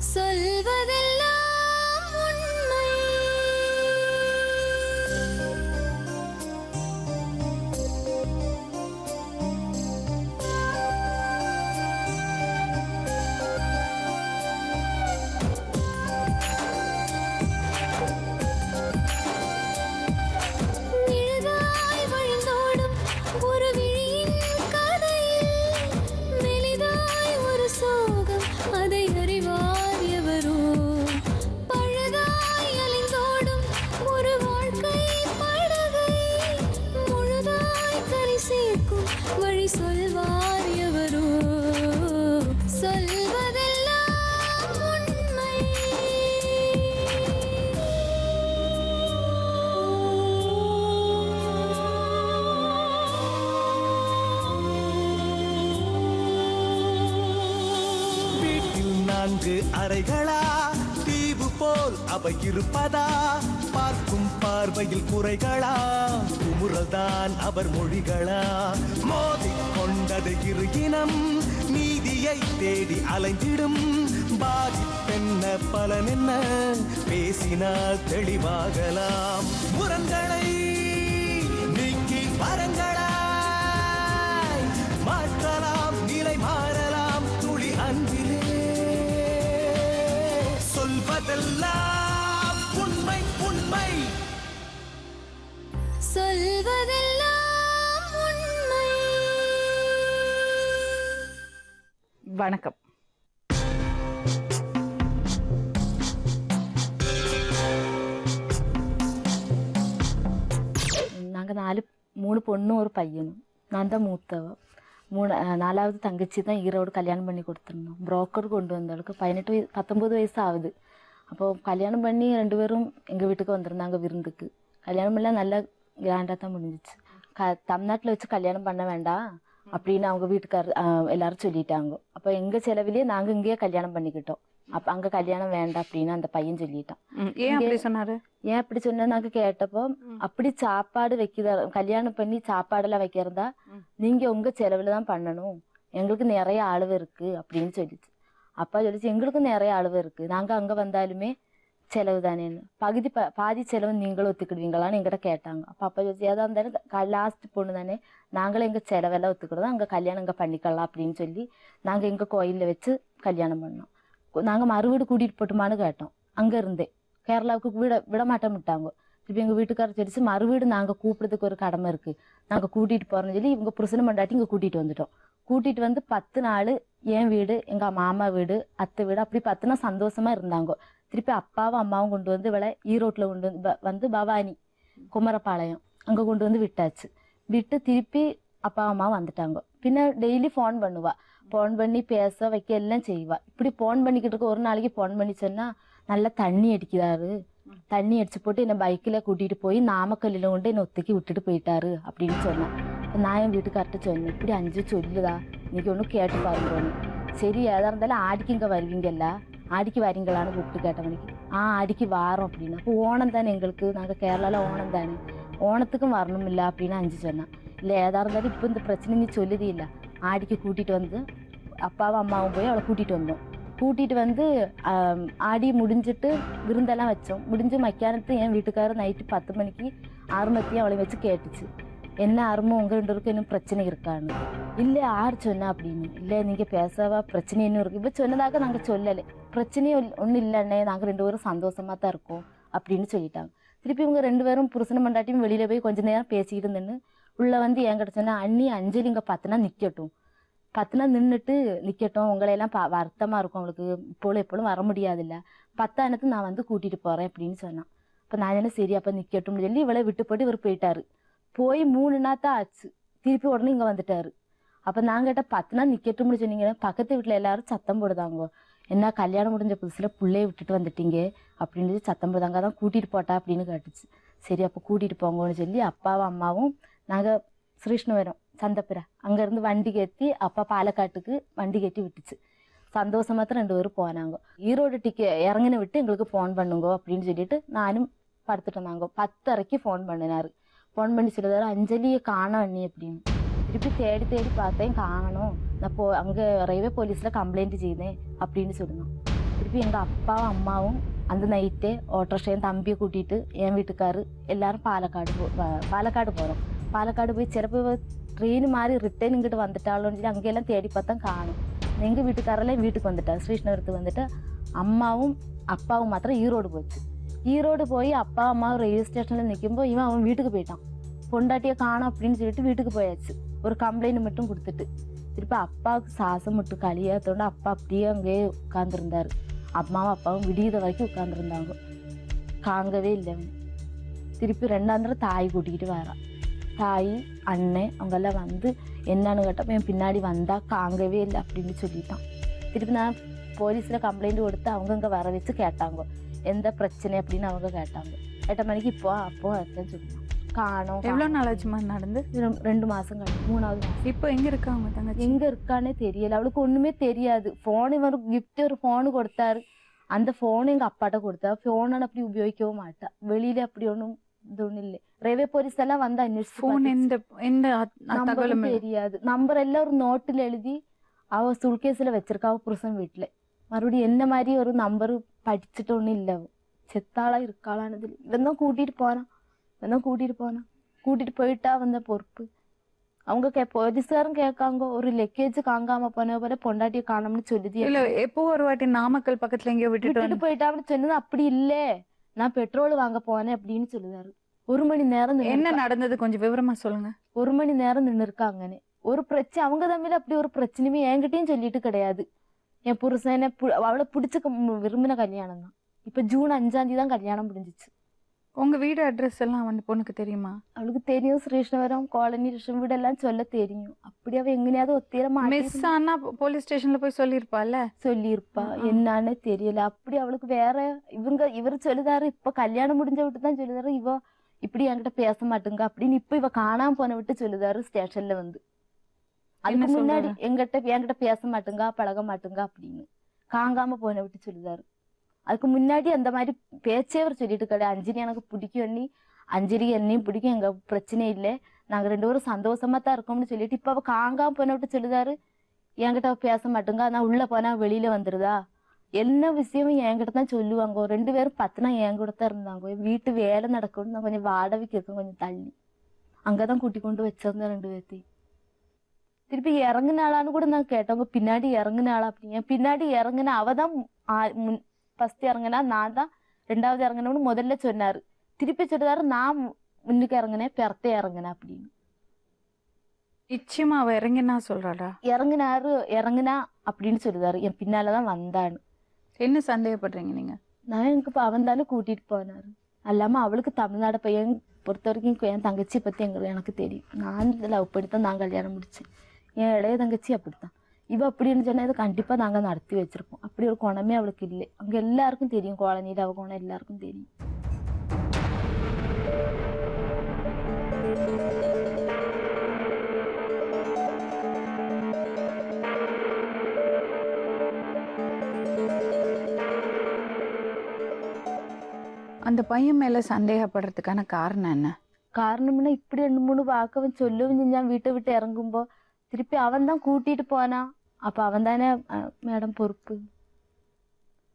சொல்வதெல்லாம் உண்மை. நிழலாய் வழிந்தோடும் ஒரு விழியின் கதையில் மெலிதாய் ஒரு சோகம், அதை அறிவார் எவரோ. பழுதாய் அலைந்தோடும் ஒரு வாழ்க்கை படகை முழுதாய் கரை சேர்க்கும் வழி சொல்வார் எவரோ. சொல்வதெல்லாம் உண்மை. வீட்டில் 4 அறைகளா, தீவு போல் அவை இருப்பதா? பார்க்கும் பார்வையில் குறைகளா, குமுறல்தான் அவர் மொழிகளா? மோதிக்கொண்டது இரு இனம், நீதியை தேடி அலைந்திடும். பாதிப்பென்ன பலன் என்ன, பேசினால் தெளிவாகலாம். முரண்களை நீக்கி வரங்களாய் மாற்றலாம், நிலை மாறலாம் துளி அன்பிலே. சொல்வதெல்லாம் உண்மை உண்மை. சொல்வதெல்லாம் உண்மை. வணக்கம். நாங்கள் 3 பொண்ணும் ஒரு பையனும். நான் தான் மூத்தவ. 4வது தங்கச்சி தான் ஈரோடு கல்யாணம் பண்ணி கொடுத்துருந்தோம். புரோக்கர் கொண்டு வந்தவளுக்கு 19 வயசு ஆகுது. அப்போ கல்யாணம் பண்ணி 2 பேரும் எங்கள் வீட்டுக்கு வந்திருந்தாங்க விருந்துக்கு. கல்யாணம் எல்லாம் நல்லா கிராண்டாக தான் முடிஞ்சிச்சு. தமிழ்நாட்டில் வச்சு கல்யாணம் பண்ண வேண்டாம் அப்படின்னு அவங்க வீட்டுக்காரர் எல்லாரும் சொல்லிட்டாங்க. அப்போ எங்கள் செலவிலேயே நாங்கள் இங்கேயே கல்யாணம் பண்ணிக்கிட்டோம். அப்போ அங்கே கல்யாணம் வேண்டாம் அப்படின்னு அந்த பையன் சொல்லிட்டான். ஏன் அப்படி சொன்னாரு? ஏன் அப்படி சொன்னா நாங்கள் கேட்டப்போ, அப்படி சாப்பாடு வைக்கிறதா, கல்யாணம் பண்ணி சாப்பாடெல்லாம் வைக்கிறதா நீங்க உங்க செலவுல தான் பண்ணணும், எங்களுக்கு நிறைய அளவு இருக்கு அப்படின்னு சொல்லிச்சு. அப்பா சொல்லிச்சு, எங்களுக்கு நிறைய அளவு இருக்கு, நாங்க அங்க வந்தாலுமே செலவு தானேன்னு, பாதி செலவு நீங்களும் ஒத்துக்கிடுவீங்களான்னு எங்கிட்ட கேட்டாங்க. அப்பா சொல்லிச்சு, ஏதா இருந்தாலும் லாஸ்ட் பொண்ணு தானே, நாங்களும் எங்க செலவெல்லாம் ஒத்துக்கிடுவோம், அங்க கல்யாணம் இங்க பண்ணிக்கலாம் அப்படின்னு சொல்லி நாங்க எங்க கோயில்ல வச்சு கல்யாணம் பண்ணோம். நாங்க மறுவீடு கூட்டிட்டு போட்டுமான்னு கேட்டோம். அங்க இருந்தே கேரளாவுக்கு விட மாட்டோம் விட்டாங்க. திருப்பி எங்க வீட்டுக்காரர் சொல்லிச்சு, மறுவீடு நாங்க கூப்பிடுறதுக்கு ஒரு கடமை இருக்கு, நாங்க கூட்டிட்டு போறோம்னு சொல்லி இவங்க புருஷனை மண்டாட்டி இங்க கூட்டிட்டு வந்துட்டோம். கூட்டிட்டு வந்து 10 நாள் என் வீடு, எங்க மாமா வீடு, அத்தை வீடு, அப்படி 10 நாள் சந்தோஷமா இருந்தாங்க. திருப்பி அப்பாவும் அம்மாவும் கொண்டு வந்து இவளை ஈரோட்ல கொண்டு வந்து பவானி குமரப்பாளையம் அங்க கொண்டு வந்து விட்டாச்சு. விட்டு திருப்பி அப்பா அம்மா வந்துட்டாங்க. பின்ன டெய்லி ஃபோன் பண்ணுவா, ஃபோன் பண்ணி பேச வைக்க எல்லாம் செய்வா. இப்படி ஃபோன் பண்ணிக்கிட்டு இருக்க ஒரு நாளைக்கு ஃபோன் பண்ணி சொன்னா, நல்லா தண்ணி அடிக்கிறாரு, தண்ணி அடிச்சு போட்டு என்னை பைக்கில் கூட்டிட்டு போய் நாமக்கல்லில் கொண்டு என்னை ஒத்துக்கி விட்டுட்டு போயிட்டாரு அப்படின்னு சொன்னேன். நான் என் வீட்டுக்கார்ட்ட சொன்னேன், இப்படி 5 சொல்லுதா, இன்னைக்கு ஒன்றும் கேட்டு பாருங்கன்னு. சரி ஏதா இருந்தாலும் ஆடிக்கு இங்கே வருவீங்கல்ல, ஆடிக்கு வரீங்களான்னு கூப்பிட்டு கேட்டவனுக்கு, ஆடிக்கு வாரோம் அப்படின்னா. அப்போ ஓணம் தானே எங்களுக்கு, நாங்கள் கேரளாவில் ஓணம் தானே, ஓணத்துக்கும் வரணும் இல்லை அப்படின்னு 5 சொன்னான். இல்லை ஏதா இருந்தாலும் இப்போ இந்த பிரச்சனை நீ சொல்லுதே இல்லை, ஆடிக்கு கூட்டிகிட்டு வந்து அப்பாவும் அம்மாவும் போய் அவளை கூட்டிகிட்டு வந்தோம். கூட்டிகிட்டு வந்து ஆடி முடிஞ்சிட்டு விருந்தெல்லாம் வச்சோம். முடிஞ்சு மத்தியானத்து என் வீட்டுக்காரர் நைட்டு 10 மணிக்கு ஆரம்பத்தையும் அவளை வச்சு கேட்டுச்சு, என்ன ஆரம்பம் உங்கள் 2 பேருக்கும் இன்னும் பிரச்சனை இருக்கான்னு. இல்லை யார் சொன்னா அப்படின்னு. இல்லை நீங்கள் பேசவா, பிரச்சனை இன்னும் இருக்கு. இப்போ சொன்னதாக நாங்கள் சொல்லலை, பிரச்சனையும் ஒன்றும் இல்லைண்ணே, நாங்கள் 2 பேரும் சந்தோஷமா தான் இருக்கோம் அப்படின்னு சொல்லிட்டாங்க. திருப்பி இவங்க 2 பேரும் புருஷனை மண்டாட்டியும் வெளியில போய் கொஞ்ச நேரம் பேசிக்கிட்டு இருந்துன்னு உள்ள வந்து என்கிட்ட சொன்னா, அண்ணி அஞ்சலி இங்கே 10 நாள் நிற்கட்டும், 10 நாள் நின்றுட்டு நிற்கட்டும், உங்களையெல்லாம் வருத்தமா இருக்கும், அவங்களுக்கு எப்போலும் வர முடியாது இல்லை, 10ஆனத்து நான் வந்து கூட்டிட்டு போறேன் அப்படின்னு சொன்னான். இப்போ நான் என்ன சரி அப்போ நிற்கட்டும்னு சொல்லி இவளை விட்டு போட்டு இவர் போயிட்டாரு. போய் 3 நாள் தான் ஆச்சு. திருப்பி உடனே இங்கே வந்துட்டாரு. அப்போ நான் கேட்டால் 10 நாள் நிற்கட்டும்னு சொன்னீங்க. பக்கத்து வீட்டில் எல்லாரும் சத்தம் போடுதாங்க, என்ன கல்யாணம் முடிஞ்ச புதுசில் பிள்ளைய விட்டுட்டு வந்துட்டீங்க அப்படின்னு சத்தம் போடுதாங்க, அதான் கூட்டிகிட்டு போட்டா அப்படின்னு கேட்டுச்சு. சரி அப்போ கூட்டிகிட்டு போங்கன்னு சொல்லி அப்பாவும் அம்மாவும் நாங்கள் ஸ்ரீஷ்ணவரம் சந்தப்புரா அங்கேருந்து வண்டி கட்டி அப்பா பாலக்காட்டுக்கு வண்டி கட்டி விட்டுச்சு. சந்தோஷமா தான் 2 பேரும் போனாங்க. ஈரோடு இறங்கின விட்டு எங்களுக்கு ஃபோன் பண்ணுங்க அப்படின்னு சொல்லிட்டு நானும் படுத்துட்டு வந்தாங்க. 10:30க்கு ஃபோன் பண்ணினாரு. ஃபோன் பண்ணி சொல்லுதாரு, அஞ்சலியை காணோம் அண்ணி அப்படின்னு. திருப்பி தேடி பார்த்தேன், காணணும், நான் அங்கே ரயில்வே போலீஸில் கம்ப்ளைண்ட் செய்தேன் அப்படின்னு சொல்லுங்க. திருப்பி எங்கள் அப்பாவும் அம்மாவும் அந்த நைட்டே ஓட்டோரிக்ஷையும் தம்பியை கூட்டிகிட்டு என் வீட்டுக்காரு எல்லாரும் பாலக்காடு போகிறோம். பாலக்காடு போய் சிலப்போ ட்ரெயின் மாதிரி ரிட்டர்ன் இங்கிட்டு வந்துட்டாலும் சொல்லி அங்கெல்லாம் தேடி பார்த்தா காணும். எங்கள் வீட்டுக்காரெல்லாம் வீட்டுக்கு வந்துட்டார், ஸ்ரீகிருஷ்ணபுரத்துக்கு வந்துட்டு. அம்மாவும் அப்பாவும் மாத்திரம் ஈரோடு போச்சு. ஈரோடு போய் அப்பா அம்மா ரயில்வே ஸ்டேஷனில் நிற்கும்போது அவன் வீட்டுக்கு போயிட்டான். பொண்டாட்டியை காணும் அப்படின்னு சொல்லிட்டு வீட்டுக்கு போயாச்சு, ஒரு கம்ப்ளைண்ட் மட்டும் கொடுத்துட்டு. திருப்பி அப்பாவுக்கு சாசம் மட்டும் களியாத்தோட அப்பா அப்படியே அங்கேயே உட்காந்துருந்தாரு. அம்மாவும் அப்பாவும் விடியத வரைக்கும் உட்காந்துருந்தாங்க, காங்கவே இல்லை அவன். திருப்பி ரெண்டாந்திர தாய் கூட்டிக்கிட்டு வரான். தாய் அண்ணன் அவங்கெல்லாம் வந்து என்னன்னு கேட்டப்போ என் பின்னாடி வந்தா காங்கவே இல்லை அப்படின்னு சொல்லிட்டான். திருப்பி நான் போலீஸில் கம்ப்ளைண்ட் கொடுத்து அவங்க இங்கே வர வச்சு கேட்டாங்க எந்த பிரச்சனை அப்படின்னு. அவங்க கேட்டாங்க 8 மணிக்கு இப்போ அப்போ அதான் சொல்லிட்டான் காணும். எவ்வளோ நாளாச்சுமா நடந்து? 2 மாதம் கழிச்சு 3வது மாதம். இப்போ எங்க இருக்காங்க தங்கச்சி? எங்க இருக்கானே தெரியல, அவளுக்கு ஒண்ணுமே தெரியாது. போன் இவர் கிஃப்ட் ஒரு போனு கொடுத்தாரு, அந்த போன் எங்க அப்பாட்ட கொடுத்தா. போனை அப்படி உபயோகிக்கவும் மாட்டா, வெளியில அப்படி ஒன்றும் இது ஒன்றும் இல்லை. ரயில்வே போலீஸ் எல்லாம் வந்து அன்வேஷிச்சு தெரியாது. நம்பர் எல்லாம் ஒரு நோட்டில் எழுதி அவ சுல்கேஸ்ல வச்சிருக்கா அவ புருஷன் வீட்டுல. மறுபடியும் என்ன மாதிரி ஒரு நம்பரு படிச்சுட்டு ஒன்றும் இல்லை. செத்தாளா இருக்காளானது இவன் தான் கூட்டிட்டு போனான். கூட்டிட்டு போயிட்டா வந்த பொறுப்பு. அவங்க போலீஸ்காரும் கேட்காங்க, ஒரு லக்கேஜ் காங்காம போன போல பொண்டாட்டியை காணோம்னு சொல்லுது. இல்ல எப்போ ஒரு வாட்டி நாமக்கல் பக்கத்துல எங்கேயோ விட்டுட்டு போயிட்டான்னு சொன்னது. அப்படி இல்ல, நான் பெட்ரோல் வாங்க போனேன் அப்படின்னு சொல்லுதாரு. 1 மணி நேரம் என்ன நடந்தது கொஞ்சம் விவரமா சொல்லுங்க. 1 மணி நேரம் நின்று இருக்காங்கன்னு. ஒரு பிரச்சனை அவங்க தம்பியில அப்படி ஒரு பிரச்சனையுமே என்கிட்டயும் சொல்லிட்டு கிடையாது. என் புருஷனை அவளை பிடிச்ச விரும்பின கல்யாணம் தான். இப்ப ஜூன் 5ஆம் தேதி தான் கல்யாணம் முடிஞ்சிச்சு. உங்க வீடு அட்ரஸ் எல்லாம் வந்து பொண்ணுக்கு தெரியுமா? அவளுக்கு தெரியும், ஸ்ரீகிருஷ்ணபுரம் காலனி வீடு எல்லாம் சொல்ல தெரியும். அப்படி அவ எங்கனையாவது ஒத்திரமா மிஸ் ஆனா போலீஸ் ஸ்டேஷன்ல போய் சொல்லிருப்பால. சொல்லியிருப்பா, என்னன்னு தெரியல. அப்படி அவளுக்கு வேற இவர் சொல்லுதாரு, இப்ப கல்யாணம் முடிஞ்ச விட்டு தான் சொல்லுதாரு, இவ இப்படி என்கிட்ட பேச மாட்டுங்க அப்படின்னு. இப்ப இவ காணாம போன விட்டு சொல்லுதாரு ஸ்டேஷன்ல வந்து. அதுக்கு முன்னாடி என்கிட்ட பேச மாட்டுங்க பழக மாட்டுங்க அப்படின்னு காங்காம போன விட்டு சொல்லுதாரு. அதுக்கு முன்னாடி அந்த மாதிரி பேச்சே அவர் சொல்லிட்டு கிடையாது. அஞ்சலி எனக்கு பிடிக்கும் அண்ணி, அஞ்சலி என்னையும் பிடிக்கும், எங்க பிரச்சனை இல்லை, நாங்க 2 பேரும் சந்தோஷமா தான் இருக்கோம்னு சொல்லிட்டு இப்ப அவ காங்காம போன விட்டு சொல்லுதாரு. என்கிட்ட பேச மாட்டுங்க, நான் உள்ள போனா வெளியில வந்துருதா, என்ன விஷயமும் என்கிட்ட தான் சொல்லுவாங்க. 2 பேரும் 10 நாள் என் கூட தான் இருந்தாங்க. வீட்டு வேலை நடக்கணும், நான் கொஞ்சம் வாடகைக்கு இருக்கேன், கொஞ்சம் தள்ளி அங்கதான் கூட்டி கொண்டு வச்சிருந்தேன் 2 பேர்த்தையும். திருப்பி இறங்குனாளான்னு கூட நான் கேட்டவங்க, பின்னாடி இறங்குனாளா அப்படிங்க. பின்னாடி இறங்குன அவதான் ஃபர்ஸ்ட் இறங்குனா, நான் தான் 2வது இறங்கினோம்னு முதல்ல சொன்னாரு. திருப்பி சொல்றாரு நான் முன்னுக்கு இறங்கினேன் பெறத்தே இறங்கினேன் அப்படின்னு. நிச்சயமா அவ இறங்கினா சொல்றாடா? இறங்குனா அப்படின்னு சொல்லுதாரு. என் பின்னாலதான் வந்தான்னு. என்ன சந்தேகப்படுறீங்க நீங்க? நான் எனக்கு அவன் தானே கூட்டிட்டு போனாரு. அல்லாம அவளுக்கு தமிழ்நாடு பையன் பொறுத்த வரைக்கும் என் தங்கச்சி பத்தி எனக்கு தெரியும். நான் லவ் படித்தான் நான் கல்யாணம் முடிச்சேன். என் இளைய தங்கச்சி அப்படித்தான். இவ அப்படின்னு சொன்னா இதை கண்டிப்பா நாங்க நடத்தி வச்சிருப்போம். அப்படி ஒரு குணமே அவளுக்கு இல்லை. அங்க எல்லாருக்கும் தெரியும், குழந்தையில அவ குணம் எல்லாருக்கும் தெரியும். அந்த பையன் மேல சந்தேகப்படுறதுக்கான காரணம் என்ன? காரணம்னா இப்படி 2-3 வாக்கவன் சொல்லவும் செஞ்சான். வீட்டை விட்டு இறங்கும்போ திருப்பி அவன் தான் கூட்டிட்டு போனான். அப்ப அவன் தானே மேடம் பொறுப்பு.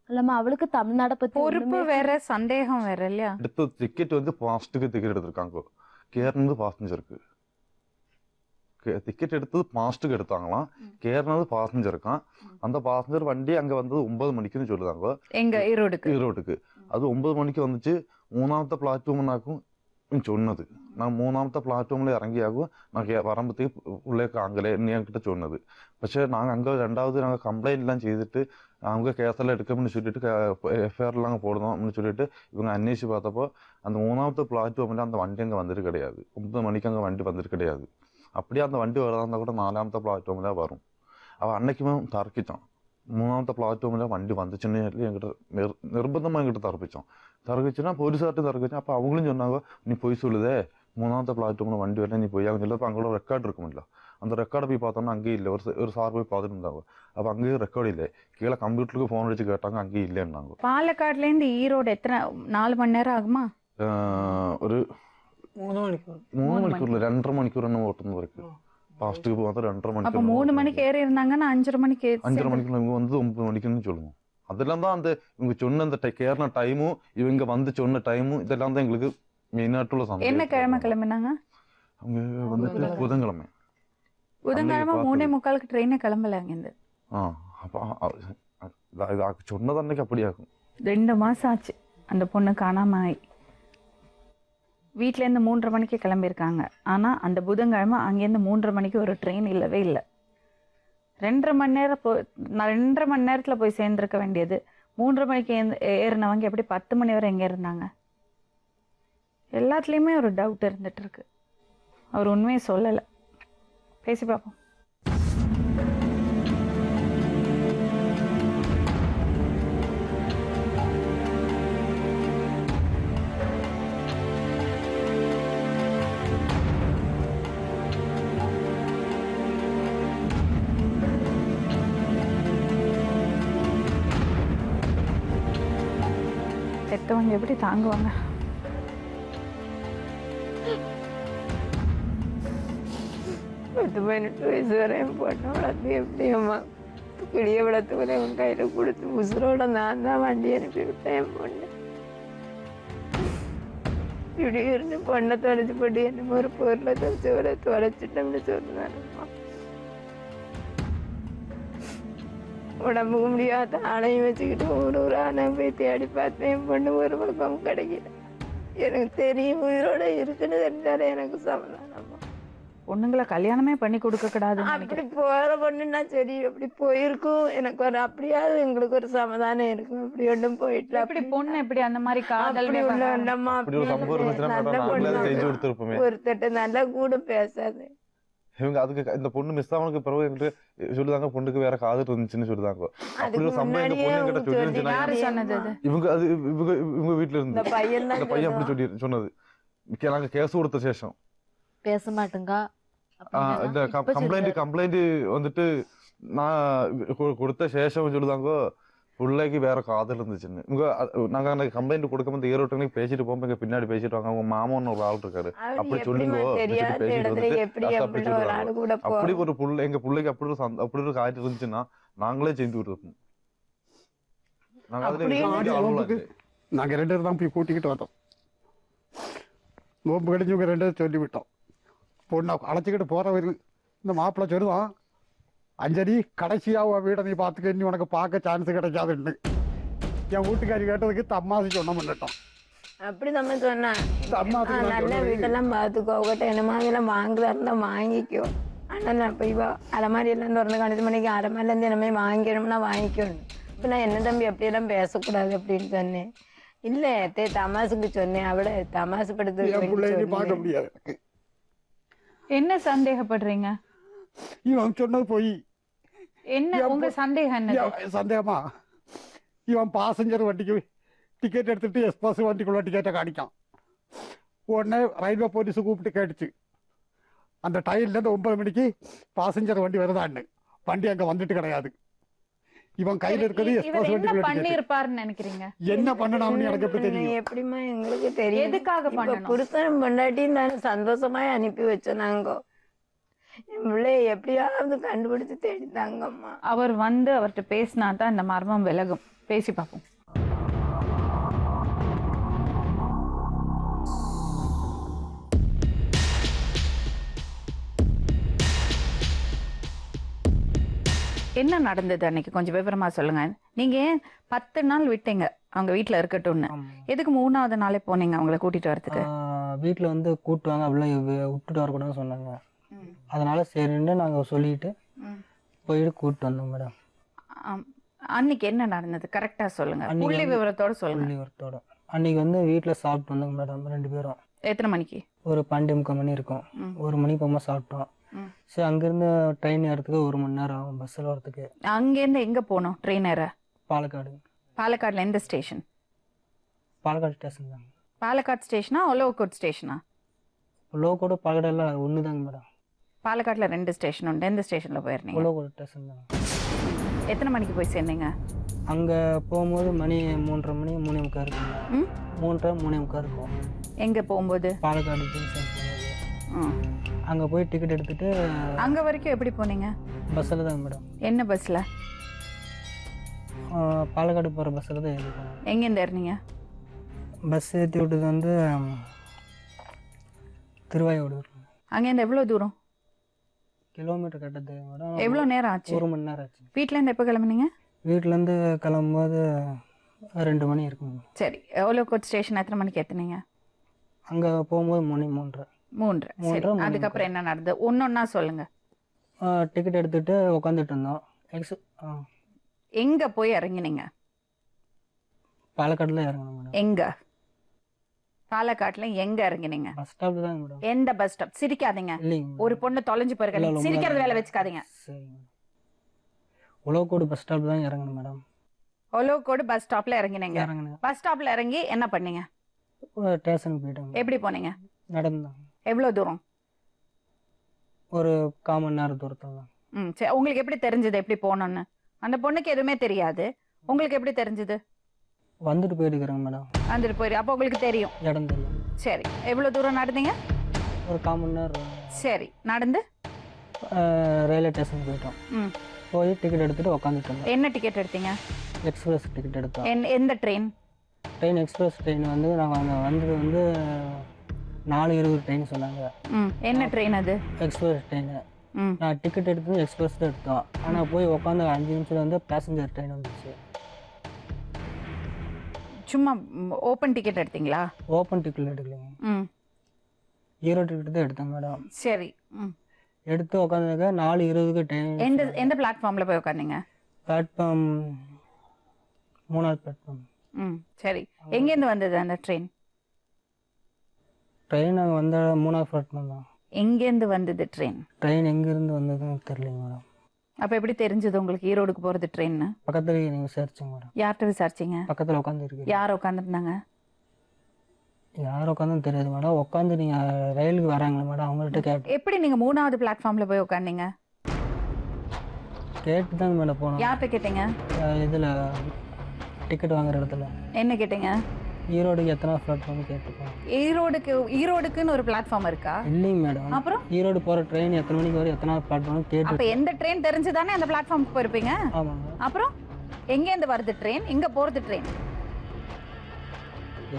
இல்லாம அவளுக்கு தமிழ்நாடை பத்தி பொறுப்பு வேற, சந்தேகம் வேற இல்லையா? அடுத்த டிக்கெட் வந்து பாஸ்ட்டுக்கு டிக்கெட் எடுத்திருக்காங்க. கேரளந்து பாசஞ்சருக்கு டிக்கெட் எடுத்தது பாஸ்ட்டுக்கு எடுத்தாங்களாம். கேரளந்து பாசஞ்சர் இருக்கான். அந்த பாசஞ்சர் வண்டி அங்க வந்தது 9 மணிக்குன்னு சொல்லுதாங்க. எங்க ஈரோடுக்கு. அது 9 மணிக்கு வந்துச்சு. 3வது பிளாட்ஃபார்ம்னாக்கும் சொன்னது. நான் 3வது பிளாட்ஃபார்ம்ல இறங்கியாகும் நான் வரம்பத்துக்கு உள்ளே காங்கலே என்கிட்ட சொன்னது. പക്ഷേ நாங்கள் அங்கே 2வது நாங்கள் கம்ப்ளைண்ட்லாம் செய்துட்டு அவங்க கேஸெல்லாம் எடுக்கணும்னு சொல்லிட்டு எஃப்ஐஆர்லாம் போடணும் அப்படின்னு சொல்லிட்டு இவங்க அന്വേഷിച്ച് பார்த்தப்போ அந்த 3வது பிளாட்ஃபார்மில் அந்த வண்டி அங்கே வந்துட்டு கிடையாது. 9 மணிக்கு அங்கே வண்டி வந்துட்டு கிடையாது. அப்படியே அந்த வண்டி வரதா இருந்தால் கூட 4வது பிளாட்ஃபார்மில் வரும். அவன் அன்னைக்குமே தர்க்கிச்சான். 3வது பிளாட்ஃபார்மில் வண்டி வந்துச்சுன்னு என்கிட்ட நிர்பந்தமாக என்கிட்ட தர்க்கிச்சுன்னா போலீஸார்ட்டும் தர்க்கிச்சேன். அப்போ அவங்களும் சொன்னாங்க நீ போய் சொல்லுதே 3வது பிளாட்ஃபார்மில் வண்டி வரல நீ போய் அவங்க சொல்லப்போ அங்களோட ரெக்கார்டு இருக்குமில்ல. அந்த ரெக்கார்டை போய் பார்த்தோம்னா அங்கேயும் இல்லை. ஒரு சார் போய் பார்த்துட்டு இருந்தாங்க. அப்போ அங்கேயும் ரெக்கார்டு இல்லை. கீழே கம்ப்யூட்டருக்கு ஃபோன் அடிச்சு கேட்டாங்க, அங்கேயும் இல்லைன்னாங்க. பாலக்காடுலேருந்து ஈரோடு எத்தனை 4 மணி நேரம் ஆகுமா? ஒரு 3 மணிக்கூர்ல 2.5 மணிக்கூர் என்ன ஓட்டுறது இருக்கு. பாஸ்ட்டுக்கு பார்த்தா 2.5 மணிக்கூர். 3 மணிக்கு ஏறி இருந்தாங்கன்னா 5:30 மணிக்கு 5:30 மணிக்கு வந்து 9 மணிக்குன்னு சொல்லுவோம். அதெல்லாம் தான் அந்த இவங்க சொன்ன அந்த கேரளா டைமும் இவங்க வந்து சொன்ன டைமும் இதெல்லாம் தான் எங்களுக்கு மெயினாட்டுள்ள சந்தேகம். என்ன கிழமை கிளம்பினாங்க? அவங்க வந்துட்டு புதன்கிழமை. புதன்கிழமை 3:45 ட்ரெயினே கிளம்பல அங்கேருந்து. அப்போ சொன்னது அன்னைக்கு அப்படியாகும். 2 மாசம் ஆச்சு அந்த பொண்ணு காணாம ஆகி. வீட்டிலேருந்து 3:30 மணிக்கு கிளம்பியிருக்காங்க. ஆனால் அந்த புதன்கிழமை அங்கேருந்து 3:30 மணிக்கு ஒரு ட்ரெயின் இல்லவே இல்லை. 2.5 மணி நேரம் 2.5 மணி நேரத்தில் போய் சேர்ந்துருக்க வேண்டியது 3:30 மணிக்கு ஏறினவங்க எப்படி 10 மணி வரை எங்கே இருந்தாங்க? எல்லாத்துலேயுமே ஒரு டவுட் இருந்துட்டு இருக்கு. அவர் உண்மையை சொல்லலை. பேசி பார்ப்போம். பெத்தவங்க எப்படி தாங்குவாங்க? பத்து 18 வயசு வரையும் பொண்ணை வளர்த்து எப்படி அம்மா கிளிய வளர்த்துக்குள்ள உன் கையில கொடுத்து உசுரோட நான் தான் வண்டி அனுப்பி விட்டேன். என் பொண்ணு இப்படி இருந்து பொண்ணை தொலைச்சு போட்டு என்ன ஒரு பொருளை தொலைச்சிட்டோம்னு சொல்லுதானம்மா. உடம்புக்கு முடியாத ஆணையும் வச்சுக்கிட்டு ஊரா நான் போய் தேடி பார்த்தேன். என் பொண்ணு ஒரு பக்கம் கிடைக்கல. எனக்கு தெரியும் உயிரோட இருக்குன்னு தெரிஞ்சாலே எனக்கு சமாதானமா. பொண்ணுங்களை கல்யாணமே பண்ணி கொடுக்க கூடாது. அப்படி போற பொண்ணுன்னா சரி, அப்படி போயிருக்கும் எனக்கு ஒரு அப்படியாவது எங்களுக்கு ஒரு சமாதானம் இருக்கும். அப்படி ஒன்றும் போயிட்டு அப்படி பொண்ணு எப்படி அந்த மாதிரி காதல் அப்படி உள்ள இல்லம்மா. நல்ல பொண்ணு ஒருத்தட்ட நல்லா கூட பேசாது. இவங்க அதுக்கு இந்த பொண்ணு மிஸ் ஆனதுக்கு பிறகு என்கிட்ட சொல்லுதாங்க பொண்ணுக்கு வேற காதல் இருந்துச்சுன்னு சொல்லுதாங்க. அப்படி ஒரு சம்பவம் இந்த பொண்ணு கிட்ட சொல்லிருந்துச்சுன்னா இவங்க அது இவங்க வீட்டுல இருந்து இந்த பையன் அப்படி சொல்லி சொன்னது. நாங்க கேஸ் கொடுத்த சேஷம் பேச மாட்டேங்க இந்த கம்ப்ளைண்ட் வந்துட்டு நான் கொடுத்த சேஷம் சொல்லுதாங்க பிள்ளைக்கு வேற காதல் இருந்துச்சுன்னு. நாங்க அந்த கம்ப்ளைண்ட் கொடுக்க வந்து ஈரோட்டு பேசிட்டு போகும்போது எங்க பின்னாடி பேசிட்டு வாங்க அவங்க மாமன்னு ஒரு ஆள் இருக்காரு அப்படி சொல்லுங்க அப்படி ஒரு புள்ள எங்க பிள்ளைக்கு அப்படி ஒரு காய்ச்சல் இருந்துச்சுன்னா நாங்களே செஞ்சு விட்டுருப்போம். நாங்க 2 பேரும் தான் போய் கூட்டிக்கிட்டு வந்தோம். நோம்பு கடிஞ்சவங்க 2 பேரும் சொல்லி விட்டோம். பொண்ணை அழைச்சிக்கிட்டு போறவர் இந்த மாப்பிள்ளை சொல்லுவான், அஞ்சலி கடைசியாக வீடை நீ பார்த்துக்க, நீ உனக்கு பார்க்க சான்ஸ் கிடைக்காதுன்னு. என் வீட்டுக்காரி கேட்டதுக்கு தம்மாசி சொன்ன பண்ணிட்டோம். அப்படி நம்ம சொன்னா நல்ல வீட்டெல்லாம் பார்த்துக்கோ, உங்கள்கிட்ட என்னமா இதெல்லாம் வாங்குறா இருந்தா வாங்கிக்கோ. ஆனால் நான் இப்போ இவா அலமாரி எல்லாம் திறந்து 12 மணிக்கு அலமாரிலேருந்து என்னமே வாங்கிக்கணும்னா வாங்கிக்கணும். இப்போ நான் என்ன தம்பி அப்படியெல்லாம் பேசக்கூடாது அப்படின்னு சொன்னேன். இல்லை தமாசுக்கு சொன்னேன். அவளை தமாசு படுத்து பார்க்க முடியாது. என்ன சந்தேகப்படுறீங்க? இவன் சொன்னது போய் என்ன உங்க சந்தேகம்? என்ன சந்தேகமா? இவன் பாசஞ்சர் வண்டிக்கு டிக்கெட் எடுத்துட்டு எக்ஸ்பிரஸ் வண்டிக்குள்ள டிக்கெட்டை காணிக்கான். உடனே ரயில்வே போலீஸு கூப்பிட்டு கேட்டுச்சு, அந்த டைம்லேருந்து 9 மணிக்கு பாசஞ்சர் வண்டி வருதான்னு. வண்டி அங்கே வந்துட்டு கிடையாது. இவன் கையில இருக்கிறது எக்ஸ்பிரஸ் வண்டிக்குள்ள பண்ணிருப்பாருன்னு நினைக்கிறீங்க? என்ன பண்ணணும்னு எனக்கு எப்படி தெரியும்? எப்படிமா எங்களுக்கு தெரியும்? எதுக்காக பண்ணணும்? புருஷன் பொண்டாட்டி நான் சந்தோஷமாய் அனுப்பி வச்சோம். நாங்க என் பிள்ளைய எப்படியாவது கண்டுபிடிச்சு தேடித்தாங்கம்மா. அவர் வந்து அவர்கிட்ட பேசினா தான் இந்த மர்மம் விலகும். பேசி பார்ப்போம். என்ன நடந்தது அன்னைக்கு கொஞ்சம் விவரமா சொல்லுங்க. நீங்க 10 நாள் விட்டீங்க அவங்க வீட்டுல இருக்கட்டும்னு. எதுக்கு 3ஆவது நாளே போனீங்க அவங்களை கூட்டிட்டு வரதுக்கு? வீட்டுல வந்து கூட்டுவாங்க அப்படிலாம் விட்டுட்டு வரக்கூடாதுன்னு சொன்னாங்க. அதனால சரின்னு நாங்க சொல்லிட்டு போயிட்டு கூப்பிட்டு வந்தோம் மேடம். அன்னைக்கு என்ன நடந்தது கரெக்டா சொல்லுங்க, புள்ளி விவரத்தோட சொல்லுங்க. புள்ளி விவரத்தோட அன்னைக்கு வந்து வீட்டுல சாப்பிட்டு வந்தோங்க மேடம் 2 பேரும். எத்தனை மணிக்கு? ஒரு 12:45 மணி இருக்கும். 1 மணிக்கு போகும்போது சாப்பிட்டோம். சரி, அங்கிருந்து ட்ரெயின் ஏறதுக்கு 1 மணி நேரம் ஆகும் பஸ்ஸில் வரதுக்கு. அங்கேருந்து எங்க போனோம் ட்ரெயின் ஏற? பாலக்காடு. பாலக்காடுல எந்த ஸ்டேஷன்? பாலக்காடு ஸ்டேஷன் தான். பாலக்காடு ஸ்டேஷனா ஒலவக்கோட் ஸ்டேஷனா? ஒலவக்கோடு பாலக்காடு எல்லாம் ஒன்று தாங்க மேடம். பாலக்காடுல 2 ஸ்டேஷன் உண்டு. எந்த ஸ்டேஷன்ல போயிருந்தீங்க? ஒலவக்கோடு ஸ்டேஷன் தான். எத்தனை மணிக்கு போய் சேர்ந்தீங்க? அங்கே போகும்போது மணி 3:30 மணி 3:45 இருக்குங்க. 3:30 3:45 இருக்கும். எங்கே போகும்போது? பாலக்காடு ஜங்ஷன் போகும்போது. அங்கே போய் டிக்கெட் எடுத்துட்டு. அங்கே வரைக்கும் எப்படி போனீங்க? பஸ்ஸில் தாங்க மேடம். என்ன பஸ்ஸில்? பாலக்காடு போகிற பஸ்ஸில் தான் ஏறி போனோம். எங்கேருந்து ஏறினீங்க? பஸ் ஏற்றி விட்டது வந்து திருவாயூர். அங்கேருந்து எவ்வளோ தூரம்? கிலோமீட்டர் கட்டது மேடம். எவ்வளோ நேரம் ஆச்சு? 1 மணி நேரம் ஆச்சு. வீட்டிலேருந்து எப்போ கிளம்புனீங்க? வீட்டிலேருந்து கிளம்பும்போது 2 மணி இருக்குங்க. சரி, எவ்வளோ ஸ்டேஷன் எத்தனை மணிக்கு ஏற்றுனீங்க? அங்கே போகும்போது 3:30. 3. சரி, அதுக்கப்புறம் என்ன நடந்தது? ஒன்றா சொல்லுங்கள். டிக்கெட் எடுத்துகிட்டு உட்காந்துட்டு இருந்தோம். எங்கே போய் இறங்கினீங்க? பாலக்காட்டில் இறங்கணும் மேடம். எங்கே? பாலக்காட்டுல எங்க இறங்கினீங்க? பஸ் ஸ்டாப் தான் மேடம். எந்த பஸ் ஸ்டாப்? சிரிக்காதீங்க. இல்லைங்க. ஒரு பொண்ணு தொலைஞ்சு போயிருக்காங்க, சிரிக்கிறது வேலை வச்சுக்காதீங்க. சரி. உழவுக்கோடு பஸ் ஸ்டாப் தான் இறங்கணும் மேடம். உழவுக்கோடு பஸ் ஸ்டாப்ல இறங்கினீங்க. இறங்கினேன். பஸ் ஸ்டாப்ல இறங்கி என்ன பண்ணீங்க? ஸ்டேஷனுக்கு போயிட்டோம். எப்படி போனீங்க? நடந்தோம். எவ்வளவு தூரம்? ஒரு 1/4 மணி நேரம் தூரத்தில் தான். சரி, உங்களுக்கு எப்படி தெரிஞ்சது எப்படி போகணும்னு? அந்த பொண்ணுக்கு எதுவுமே தெரியாது, உங்களுக்கு எப்படி தெரிஞ்சது? வந்துட்டு போயிருக்கிறேங்க மேடம். வந்துட்டு போயிரு, அப்போ உங்களுக்கு தெரியும் இடம் தெரியும். சரி, எவ்வளவு தூரம் நடந்தீங்க? ஒரு 1/4 மணி நேரம். சரி, நடந்து ரயில்வே ஸ்டேஷன் போயிட்டோம். போய் டிக்கெட் எடுத்துட்டு உட்காந்துட்டு இருந்தோம். என்ன டிக்கெட் எடுத்தீங்க? எக்ஸ்பிரஸ் டிக்கெட் எடுத்தோம். எந்த ட்ரெயின்? எக்ஸ்பிரஸ் ட்ரெயின் வந்து நாங்கள் அங்கே வந்தது வந்து 4:20 ட்ரெயின் சொன்னாங்க. என்ன ட்ரெயின் அது? Express train. நான் டிக்கெட் எடுத்தது எக்ஸ்பிரஸ் தான் எடுத்தோம். ஆனால் போய் உட்காந்து 5 நிமிஷத்துல வந்து பேசஞ்சர் ட்ரெயின் வந்துச்சு. சும்மா ஓப்பன் டிக்கெட் எடுத்தீங்களா? ஓப்பன் டிக்கெட் எடுக்கலைங்க. ஈரோடு டிக்கெட் தான் எடுத்தேன் மேடம். சரி, எடுத்து உட்காந்துருக்க 4:20க்கு ட்ரெயின். எந்த பிளாட்ஃபார்ம்ல போய் உட்காந்தீங்க? பிளாட்ஃபார்ம் 3ஆவது பிளாட்ஃபார்ம். சரி, எங்கேருந்து வந்தது அந்த ட்ரெயின்? ட்ரெயின் நாங்கள் வந்த 3ஆவது பிளாட்ஃபார்ம் தான். எங்கேருந்து வந்தது ட்ரெயின்? ட்ரெயின் எங்கேருந்து வந்ததுன்னு தெரியலைங்க மேடம். அப்போ எப்படி தெரிஞ்சது உங்களுக்கு ஈரோடுக்கு போகிறது ட்ரெயின்னு? பக்கத்துல நீங்கள் விசாரிச்சிங்க மேடம். யார்கிட்ட விசாரிச்சிங்க? பக்கத்தில் உட்காந்துருக்கு. யார் உட்காந்துருந்தாங்க? யார் உட்காந்துன்னு தெரியாது மேடம். உட்காந்து நீங்கள் ரயிலுக்கு வராங்களே மேடம், அவங்கள்ட்ட கேட்டு. எப்படி நீங்கள் 3ஆவது பிளாட்ஃபார்மில் போய் உட்காந்தீங்க? கேட்டு தாங்க மேடம் போனோம். யார்கிட்ட கேட்டீங்க? இதில் டிக்கெட் வாங்குற இடத்துல. என்ன கேட்டீங்க? ஈரோடுக்கு எத்தனை பிளாட்ஃபார்ம் கேட்டுப்போம். ஈரோடுக்குன்னு ஒரு பிளாட்ஃபார்ம் இருக்கா? இல்லைங்க மேடம். அப்புறம் ஈரோடு போகிற ட்ரெயின் எத்தனை மணிக்கு வரும், எத்தனை பிளாட்ஃபார்ம் கேட்டு. அப்போ எந்த ட்ரெயின் தெரிஞ்சுதானே அந்த பிளாட்ஃபார்முக்கு போயிருப்பீங்க? ஆமாங்க. அப்புறம் எங்கேருந்து வருது ட்ரெயின், எங்கே போகிறது ட்ரெயின்?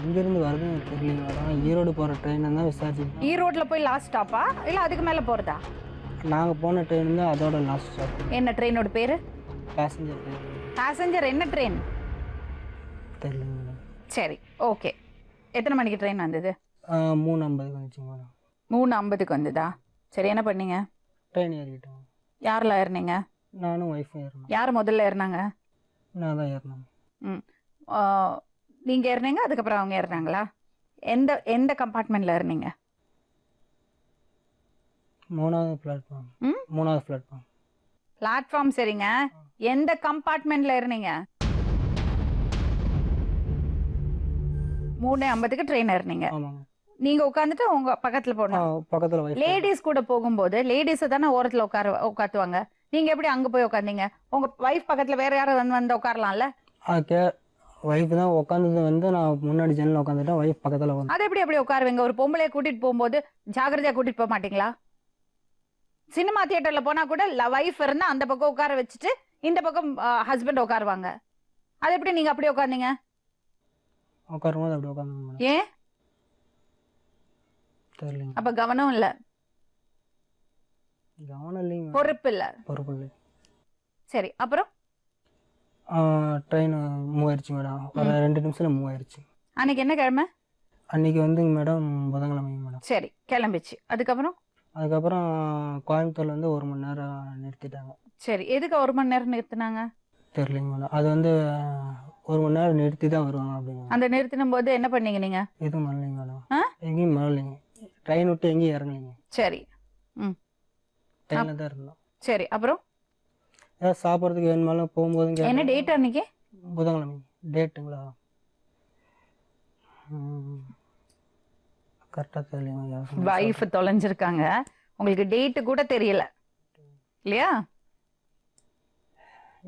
எங்கேருந்து வருதுன்னு தெரியல மேடம். ஈரோடு போகிற ட்ரெயின் தான் விசாரிச்சு. ஈரோட்டில் போய் லாஸ்ட் ஸ்டாப்பா இல்லை அதுக்கு மேலே போகிறதா? நாங்கள் போன ட்ரெயின் தான் அதோட லாஸ்ட் ஸ்டாப். என்ன ட்ரெயினோட பேர்? Passenger train. பேசஞ்சர் என்ன ட்ரெயின் தெரியல மேடம். சரி, ஓகே. எத்தனை மணிக்கு ட்ரெயின் வந்தது? 3:50 வந்துச்சுங்க மேடம். 3:50க்கு வந்ததா? சரி, என்ன பண்ணீங்க? ட்ரெயின் ஏறிட்டோம். யாரில் ஏறினீங்க? நானும் ஒய்ஃபும் ஏறினோம். யார் முதல்ல ஏறினாங்க? நான் தான் ஏறினேன். நீங்கள் ஏறினீங்க, அதுக்கப்புறம் அவங்க ஏறினாங்களா? எந்த கம்பார்ட்மெண்ட்டில் ஏறினீங்க? 3ஆவது பிளாட்ஃபார்ம். 3ஆவது பிளாட்ஃபார்ம். பிளாட்ஃபார்ம் சரிங்க, எந்த கம்பார்ட்மெண்ட்டில் ஏறினீங்க? 3:50க்கு ட்ரெயின் ஏறினீங்க. ஆமாங்க. நீங்க உட்காந்துட்டு உங்க பக்கத்துல போகணும். பக்கத்துல வைஃப். லேடிஸ் கூட போகும்போது லேடிஸ் தானே ஓரத்துல உட்காத்துவாங்க. நீங்க எப்படி அங்க போய் உட்காந்தீங்க? உங்க வைஃப் பக்கத்துல வேற யாரும் வந்து உட்காரலாம்ல? வைஃப் தான் உட்காந்தது வந்து நான் முன்னாடி ஜன்னல் உட்காந்துட்டேன். வைஃப் பக்கத்துல உட்காந்து. அது எப்படி உட்காருவீங்க? ஒரு பொம்பளைய கூட்டிட்டு போகும்போது ஜாக்கிரதையா கூட்டிட்டு போக மாட்டீங்களா? சினிமா தியேட்டர்ல போனா கூட வைஃப் இருந்தா அந்த பக்கம் உட்கார வச்சுட்டு இந்த பக்கம் ஹஸ்பண்ட் உட்காருவாங்க. அது எப்படி நீங்க அப்படி உட்காந்தீங்க? உட்காரும்போது அப்படி உட்காந்து. ஏன்? தெரியல. அப்ப கவனம் இல்ல. கவனம் இல்லைங்க. பொறுப்பு இல்ல. பொறுப்பு இல்லை. சரி, அப்புறம் ட்ரெயின் மூவ் ஆயிடுச்சு மேடம். ஒரு 2 நிமிஷத்துல மூவ் ஆயிடுச்சு. அன்னைக்கு என்ன கிழமை? அன்னைக்கு வந்துங்க மேடம் புதன்கிழமைங்க மேடம். சரி, கிளம்பிச்சு. அதுக்கப்புறம் கோயம்புத்தூர்ல வந்து 1 மணி நேரம் நிறுத்திட்டாங்க. சரி, எதுக்கு 1 மணி நேரம் நிறுத்தினாங்க? தெரியலைங்க மேடம். அது வந்து 1 மணி நேரம் நிறுத்தி தான் வருவாங்க அப்படிங்க. அந்த நிறுத்தின போது என்ன பண்ணீங்க நீங்க? எதுவும் பண்ணலைங்க மேடம். எங்கேயும் பண்ணலைங்க. ட்ரெயின் விட்டு எங்கேயும் இறங்கலைங்க. சரி, ட்ரெயினில் தான் இருந்தோம். சரி, அப்புறம் ஏதாவது சாப்பிட்றதுக்கு வேணுமாலும் போகும்போது. என்ன டேட் அன்னைக்கு? புதன்கிழமை. டேட்டுங்களா? கரெக்டாக தெரியலைங்க. வைஃப் தொலைஞ்சிருக்காங்க, உங்களுக்கு டேட்டு கூட தெரியல இல்லையா?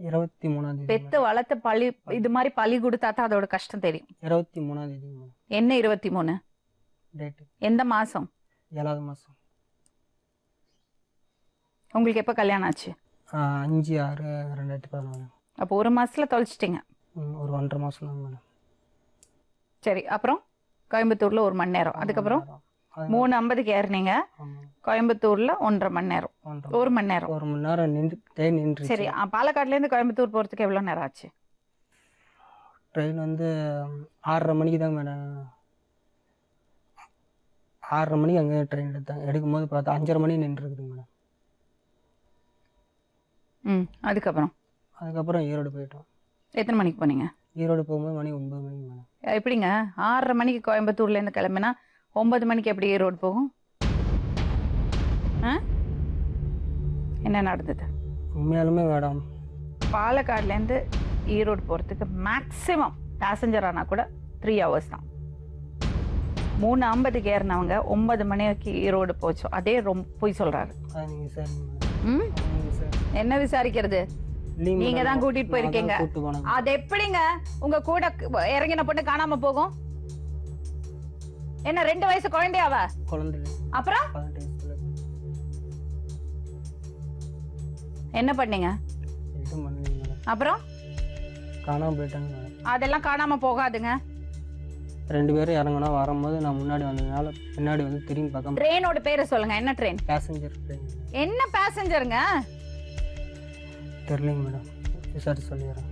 23ஆம் தேதி. பெத்து வளர்த்த பழி இது மாதிரி பழி கொடுத்தா தான் அதோட கஷ்டம் தெரியும். 23ஆம் தேதி. என்ன 23? டேட்டு எந்த மாசம்? 7வது மாதம். உங்களுக்கு எப்போ கல்யாணம் ஆச்சு? 5/6/2014. அப்போ 1 மாசத்துல தொலைச்சிட்டிங்க. ஒரு 1.5 மாதம் தாங்க மேடம். சரி, அப்புறம் கோயம்புத்தூர்ல 1 மணி நேரம், அதுக்கப்புறம் 3:50க்கு ஏறினீங்க, கோயம்புத்தூர்ல 1.5 மணி நேரம், 1 மணி நேரம். 1 மணி நேரம் நின்று. சரி, பாலக்காடுல இருந்து கோயம்புத்தூர் போறதுக்கு எவ்வளவு நேரம் ஆச்சு? ட்ரெயின் வந்து 6:30 மணிக்கு தான் மேடம். 6:30 மணிக்கு அங்கே ட்ரெயின் எடுத்தாங்க. எடுக்கும்போது பார்த்தா 5:30 மணி நின்றுருக்குதுங்க மேடம். அதுக்கப்புறம் ஈரோடு போயிட்டோம். எத்தனை மணிக்கு போனீங்க? ஈரோடு போகும்போது மணி 9 மணிக்கு மேடம். எப்படிங்க 6:30 மணிக்கு கோயம்புத்தூர்ல இருந்து கிளம்பினா 9 மணிக்கு எப்படி ஈரோடு போகும்? என்ன நடந்தது? உண்மையாலுமே மேடம், பாலக்காடுல இருந்து ஈரோடு போறதுக்கு மேக்சிமம் பேசஞ்சர் ஆனா கூட 3 hours தான். 3:50க்கு ஏறினவங்க 9 மணிக்கு ஈரோடு போச்சோம். அதே ரொம்ப போய் சொல்றாரு. என்ன விசாரிக்கிறது? நீங்க தான் கூட்டிட்டு போயிருக்கீங்க. அது எப்படிங்க உங்க கூட இறங்கின பொண்ணு காணாம போகும்? என்ன 2 வயசு குழந்தையாவ? குழந்தை. அப்புறம் என்ன பண்ணீங்க? அப்புறம் காணாம போயிட்டாங்க. அதெல்லாம் காணாம போகாதுங்க. 2 பேரும் இறங்கினா வரும்போது நான் முன்னாடி வந்ததுனால பின்னாடி வந்து திரும்பி பார்க்க. ட்ரெயினோட பேரை சொல்லுங்க. என்ன ட்ரெயின்? Passenger train. என்ன பேசஞ்சருங்க? தெரியலங்க மேடம், விசாரிச்சு சொல்லிடுறேன்.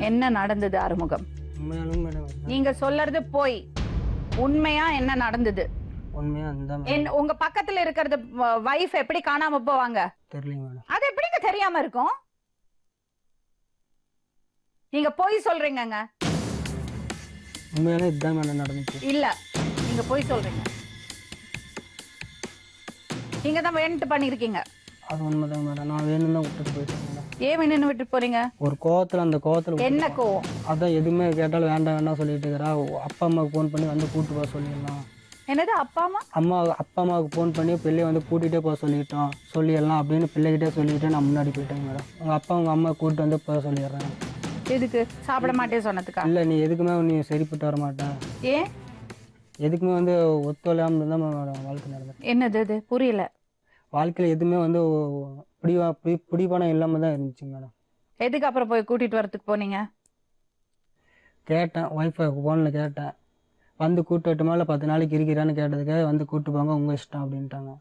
என்ன நடந்தது ஆறுமுகம்? உண்மையாலும் மேடம், நீங்க சொல்றது போய். உண்மையா என்ன நடந்தது? உண்மையா அந்த உங்க பக்கத்துல இருக்கிறது வைஃப் எப்படி காணாம போவாங்க? தெரியலங்க மேடம். அது எப்படிங்க தெரியாம இருக்கும்? நீங்க போய் சொல்றீங்கங்க. உண்மையாலே இதுதான் மேடம் நடந்துச்சு. இல்ல, நீங்க போய் சொல்றீங்க. நீங்க தான் வேணுட்டு பண்ணிருக்கீங்க. அது உண்மைதான் மேடம். நான் வேணும் தான் விட்டுட்டு போயிட்டேன் மேடம். ஏன் வேணும்னு விட்டு போறீங்க? ஒரு கோவத்துல, அந்த கோவத்துல. என்ன கோவம்? அதான் எதுவுமே கேட்டாலும் வேண்டாம் வேண்டாம் சொல்லிட்டு இருக்கிறா. அப்பா அம்மாவுக்கு ஃபோன் பண்ணி வந்து கூட்டு போக சொல்லிடலாம். என்னது அப்பா அம்மாவுக்கு ஃபோன் பண்ணி பிள்ளைய வந்து கூட்டிகிட்டே போக சொல்லிடலாம் அப்படின்னு பிள்ளைகிட்டே சொல்லிட்டு நான் முன்னாடி போயிட்டேங்க மேடம். உங்கள் அப்பா உங்கள் அம்மா கூப்பிட்டு வந்து போக சொல்லிடுறேன். எதுக்கு? சாப்பிட மாட்டேன் சொன்னதுக்கா? இல்லை, நீ எதுக்குமே நீ சரிப்பட்டு வர மாட்டேன். ஏன்? எதுக்குமே வந்து ஒத்துழையாமல் தான் வாழ்க்கை நடந்தது. என்னது அது? புரியல. வாழ்க்கையில் எதுவுமே வந்து பிடிப்பானம் இல்லாமல் தான் இருந்துச்சுங்க மேடம். எதுக்கு அப்புறம் போய் கூட்டிகிட்டு வரதுக்கு போனீங்க? கேட்டேன், ஒய்ஃபை ஃபோனில் கேட்டேன். வந்து கூட்டு மேலே 10 நாளைக்கு இருக்கிறான்னு கேட்டதுக்கு வந்து கூட்டு போங்க, உங்கள் இஷ்டம் அப்படின்ட்டாங்க.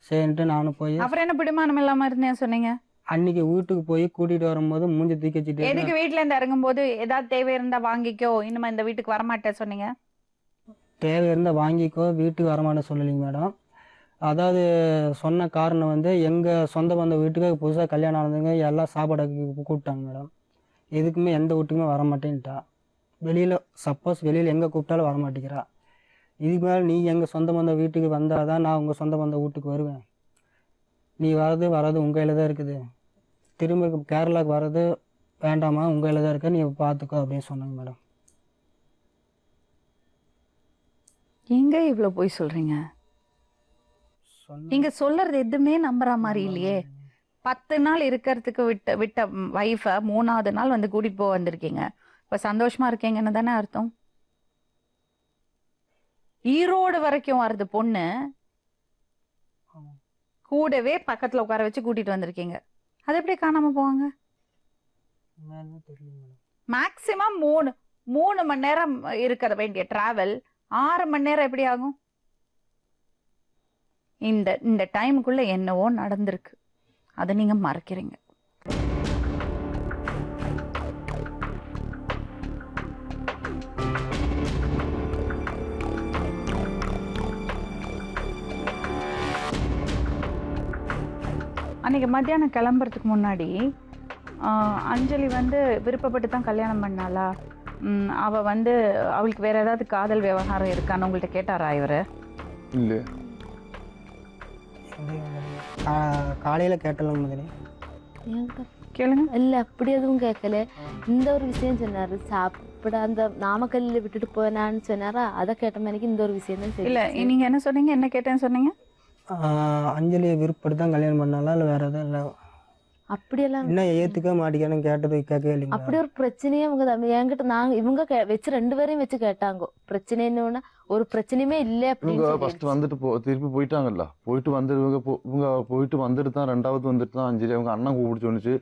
சரின்ட்டு நானும் போய். அப்புறம் என்ன பிடிமானம் இல்லாமல் இருந்தேன் சொன்னீங்க? அன்னைக்கு வீட்டுக்கு போய் கூட்டிகிட்டு வரும்போது மூஞ்சி தூக்கி வச்சுட்டு. எதுக்கு வீட்டில் இருந்து இறங்கும்போது ஏதாவது தேவை இருந்தால் வாங்கிக்கோ, இனிமே இந்த வீட்டுக்கு வரமாட்டேன் சொன்னீங்க? தேவை இருந்தால் வாங்கிக்கோ, வீட்டுக்கு வரமாட்டேன் சொல்லலைங்க மேடம். அதாவது சொன்ன காரணம் வந்து எங்கள் சொந்த பந்த வீட்டுக்கு புதுசாக கல்யாணம் ஆனதுங்க எல்லாம் சாப்பாடு கூப்பிட்டாங்க மேடம். எதுக்குமே எந்த வீட்டுக்குமே வரமாட்டேன்ட்டா. வெளியில் சப்போஸ் வெளியில் எங்கே கூப்பிட்டாலும் வரமாட்டேங்கிறா. இதுக்கு மேலே நீ எங்கள் சொந்த பந்த வீட்டுக்கு வந்தால் தான் நான் உங்கள் சொந்த பந்த வீட்டுக்கு வருவேன். நீ வர்றது உங்கள் கையில் தான் இருக்குது. திரும்ப கேரளாவுக்கு வர்றது வேண்டாமா, உங்கள் கையில் தான் இருக்க, நீ பார்த்துக்கோ அப்படின்னு சொன்னாங்க மேடம். எங்க இவ்வளோ போய் சொல்கிறீங்க? நீங்க சொல்றது எதுவுமே நம்புற மாதிரி இல்லையே. 10 நாள் இருக்கிறதுக்கு விட்ட வைஃபை 3ஆவது நாள் வந்து கூட்டிட்டு போக வந்திருக்கீங்க. இப்ப சந்தோஷமா இருக்கீங்கன்னு தானே அர்த்தம். ஈரோடு வரைக்கும் வர்றது பொண்ணு, கூடவே பக்கத்துல உட்கார வச்சு கூட்டிட்டு வந்திருக்கீங்க. அது எப்படி காணாம போவாங்க? மேக்சிமம் 3 மணி நேரம் இருக்க வேண்டிய டிராவல் 6 மணி நேரம் எப்படி ஆகும்? இந்த டைமுக்குள்ள என்னவோ நடந்திருக்கு, அதை நீங்க மறக்கிறீங்க. அன்னைக்கு மத்தியானம் கிளம்புறதுக்கு முன்னாடி அஞ்சலி வந்து விருப்பப்பட்டு தான் கல்யாணம் பண்ணாளா? அவ வந்து அவளுக்கு வேற ஏதாவது காதல் விவகாரம் இருக்கான்னு உங்கள்கிட்ட கேட்டாரா இவரு? இல்லை, காலையில் கேட்டலாம் முதலே. கேளுங்க. இல்லை, அப்படி எதுவும் கேட்கல. இந்த ஒரு விஷயம் சொன்னாரு, சாப்பிட அந்த நாமக்கல்லில் விட்டுட்டு போனான்னு சொன்னாரா, அதை கேட்ட மாதிரி இந்த ஒரு விஷயம் தான். இல்லை, நீங்க என்ன சொன்னீங்க? என்ன கேட்டேன்னு சொன்னீங்க? அஞ்சலியை விருப்பப்பட்டு தான் கல்யாணம் பண்ணாலா இல்லை வேற எதுவும் இல்லை? அப்படியெல்லாம் என்ன ஏற்றுக்க மாட்டேங்கிறேன்னு கேட்டது கேட்கவே அப்படி இல்லைங்களா? ஒரு பிரச்சனையே அவங்க என்கிட்ட இவங்க வச்சு 2 பேரையும் வச்சு கேட்டாங்க. பிரச்சனைன்னு ஒரு பிரச்சனையுமே இல்லை இவங்க அப்படின்னு ஃபர்ஸ்ட் சொல்லி. வந்துட்டு திருப்பி போயிட்டாங்கல்ல. போயிட்டு வந்து இவங்க போயிட்டு வந்துட்டு தான் 2வது வந்துட்டு தான் அஞ்சலி அவங்க அண்ணன் கூப்பிட்டு சொன்னிச்சு,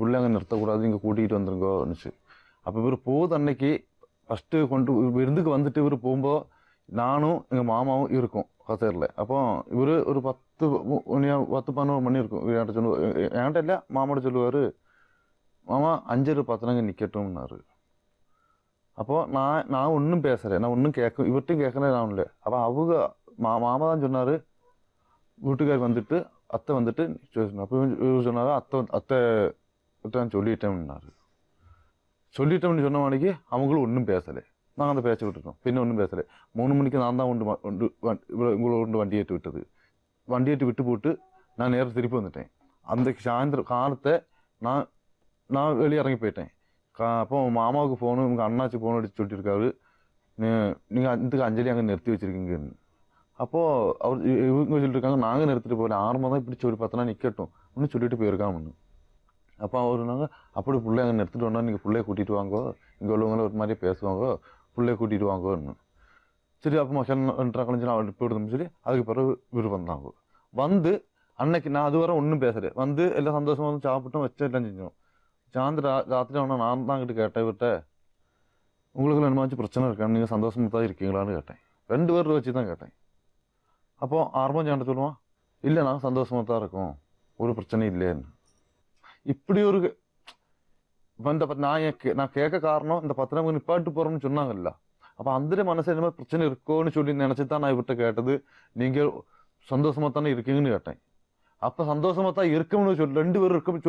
பிள்ளை அங்கே நிறுத்தக்கூடாது, இங்கே கூட்டிகிட்டு வந்துருங்கோன்னுச்சு. அப்போ இவர் போகுது அன்னைக்கு ஃபஸ்ட்டு விருந்துக்கு வந்துட்டு இவர் போகும்போது நானும் எங்கள் மாமாவும் இருக்கோம் கத்தேரில். அப்போ இவர் ஒரு 10-11 மணி இருக்கும். என்கிட்ட சொல்லுவார், என்கிட்ட இல்லை மாமாட்ட சொல்லுவார், மாமா 5 பார்த்தனாங்க நிற்கட்டும்னாரு. அப்போது நான் ஒன்றும் பேசுகிறேன், நான் ஒன்றும் இவர்கிட்டையும் கேட்கறேன் நான் இல்லை. அப்போ அவங்க மாமா தான் சொன்னார், வீட்டுக்கார் வந்துட்டு அத்தை வந்துட்டு அப்போ இவர் சொன்னார், அத்தை நான் சொல்லிட்டேன்னாரு. சொல்லிட்டோம்னு சொன்ன மணிக்கு அவங்களும் ஒன்றும் பேசலை. நாங்கள் அந்த பேச்சை விட்டுட்டோம். பின்ன ஒன்றும் பேசலை. 3 மணிக்கு நான் தான் உங்களை வண்டி ஏற்றி விட்டது. வண்டி ஏற்றி விட்டு போட்டு நான் நேரம் திருப்பி வந்துட்டேன். அந்த சாயந்தரம் காலத்தை நான் வெளியே இறங்கி போயிட்டேன். அப்போ மாமாவுக்கு ஃபோனு உங்கள் அண்ணாச்சி ஃபோன் அடிச்சு சொல்லியிருக்காரு, நீங்கள் இதுக்கு அஞ்சலி அங்கே நிறுத்தி வச்சுருக்கீங்கன்னு. அப்போது அவர் இவங்க சொல்லியிருக்காங்க, நாங்கள் நிறுத்திட்டு போகல, ஆரம்பம் தான் இப்படி சொல்லி பார்த்தோன்னா நிற்கட்டும் ஒன்று சொல்லிட்டு போயிருக்காமன்னு. அப்போ அவருனாங்க, அப்படி பிள்ளை அங்கே நிறுத்திட்டு வந்தால் நீங்கள் பிள்ளைய கூட்டிகிட்டு வாங்கோ, இங்கே உள்ளவங்களும் ஒரு மாதிரியே பேசுவாங்க, பிள்ளைய கூட்டிகிட்டு வாங்கன்னு. சரி அப்போ மக்கள் 2 கழிஞ்சு நான் போயிடுதுன்னு சொல்லி அதுக்கு பிறகு இவர் வந்தாங்க. வந்து அன்னைக்கு நான் அதுவரை ஒன்றும் பேசுகிறேன். வந்து எல்லாம் சந்தோஷமாக வந்து சாப்பிட்டோம், வச்சு எல்லாம் செஞ்சோம். ராத்திரி ஆனால் நான் தான் கிட்ட கேட்டேன், இவர்கிட்ட உங்களுக்கு என்னமாச்சும் பிரச்சனை இருக்கான்னு, நீங்கள் சந்தோஷமாக தான் இருக்கீங்களான்னு கேட்டேன். 2 பேர் வச்சு தான் கேட்டேன். அப்போது ஆரம்பம் சேண்ட சொல்லுவான், இல்லை நாங்கள் சந்தோஷமாக தான் இருக்கோம், ஒரு பிரச்சனையும் இல்லைன்னு. இப்படி ஒரு நான் கேட்க காரணம் இந்த 10 நாள் நிப்பாட்டு போகிறோம்னு சொன்னாங்கல்ல. அப்போ அந்த மனசு என்ன பிரச்சனை இருக்கோன்னு சொல்லி நினச்சி தான் நான் இவர்கிட்ட கேட்டது, நீங்கள் சந்தோஷமாக தானே இருக்கீங்கன்னு கேட்டேன். அப்ப சந்தோஷமா தான் இருக்கும்னு சொல்லி 2 பேரும் இருக்கும்.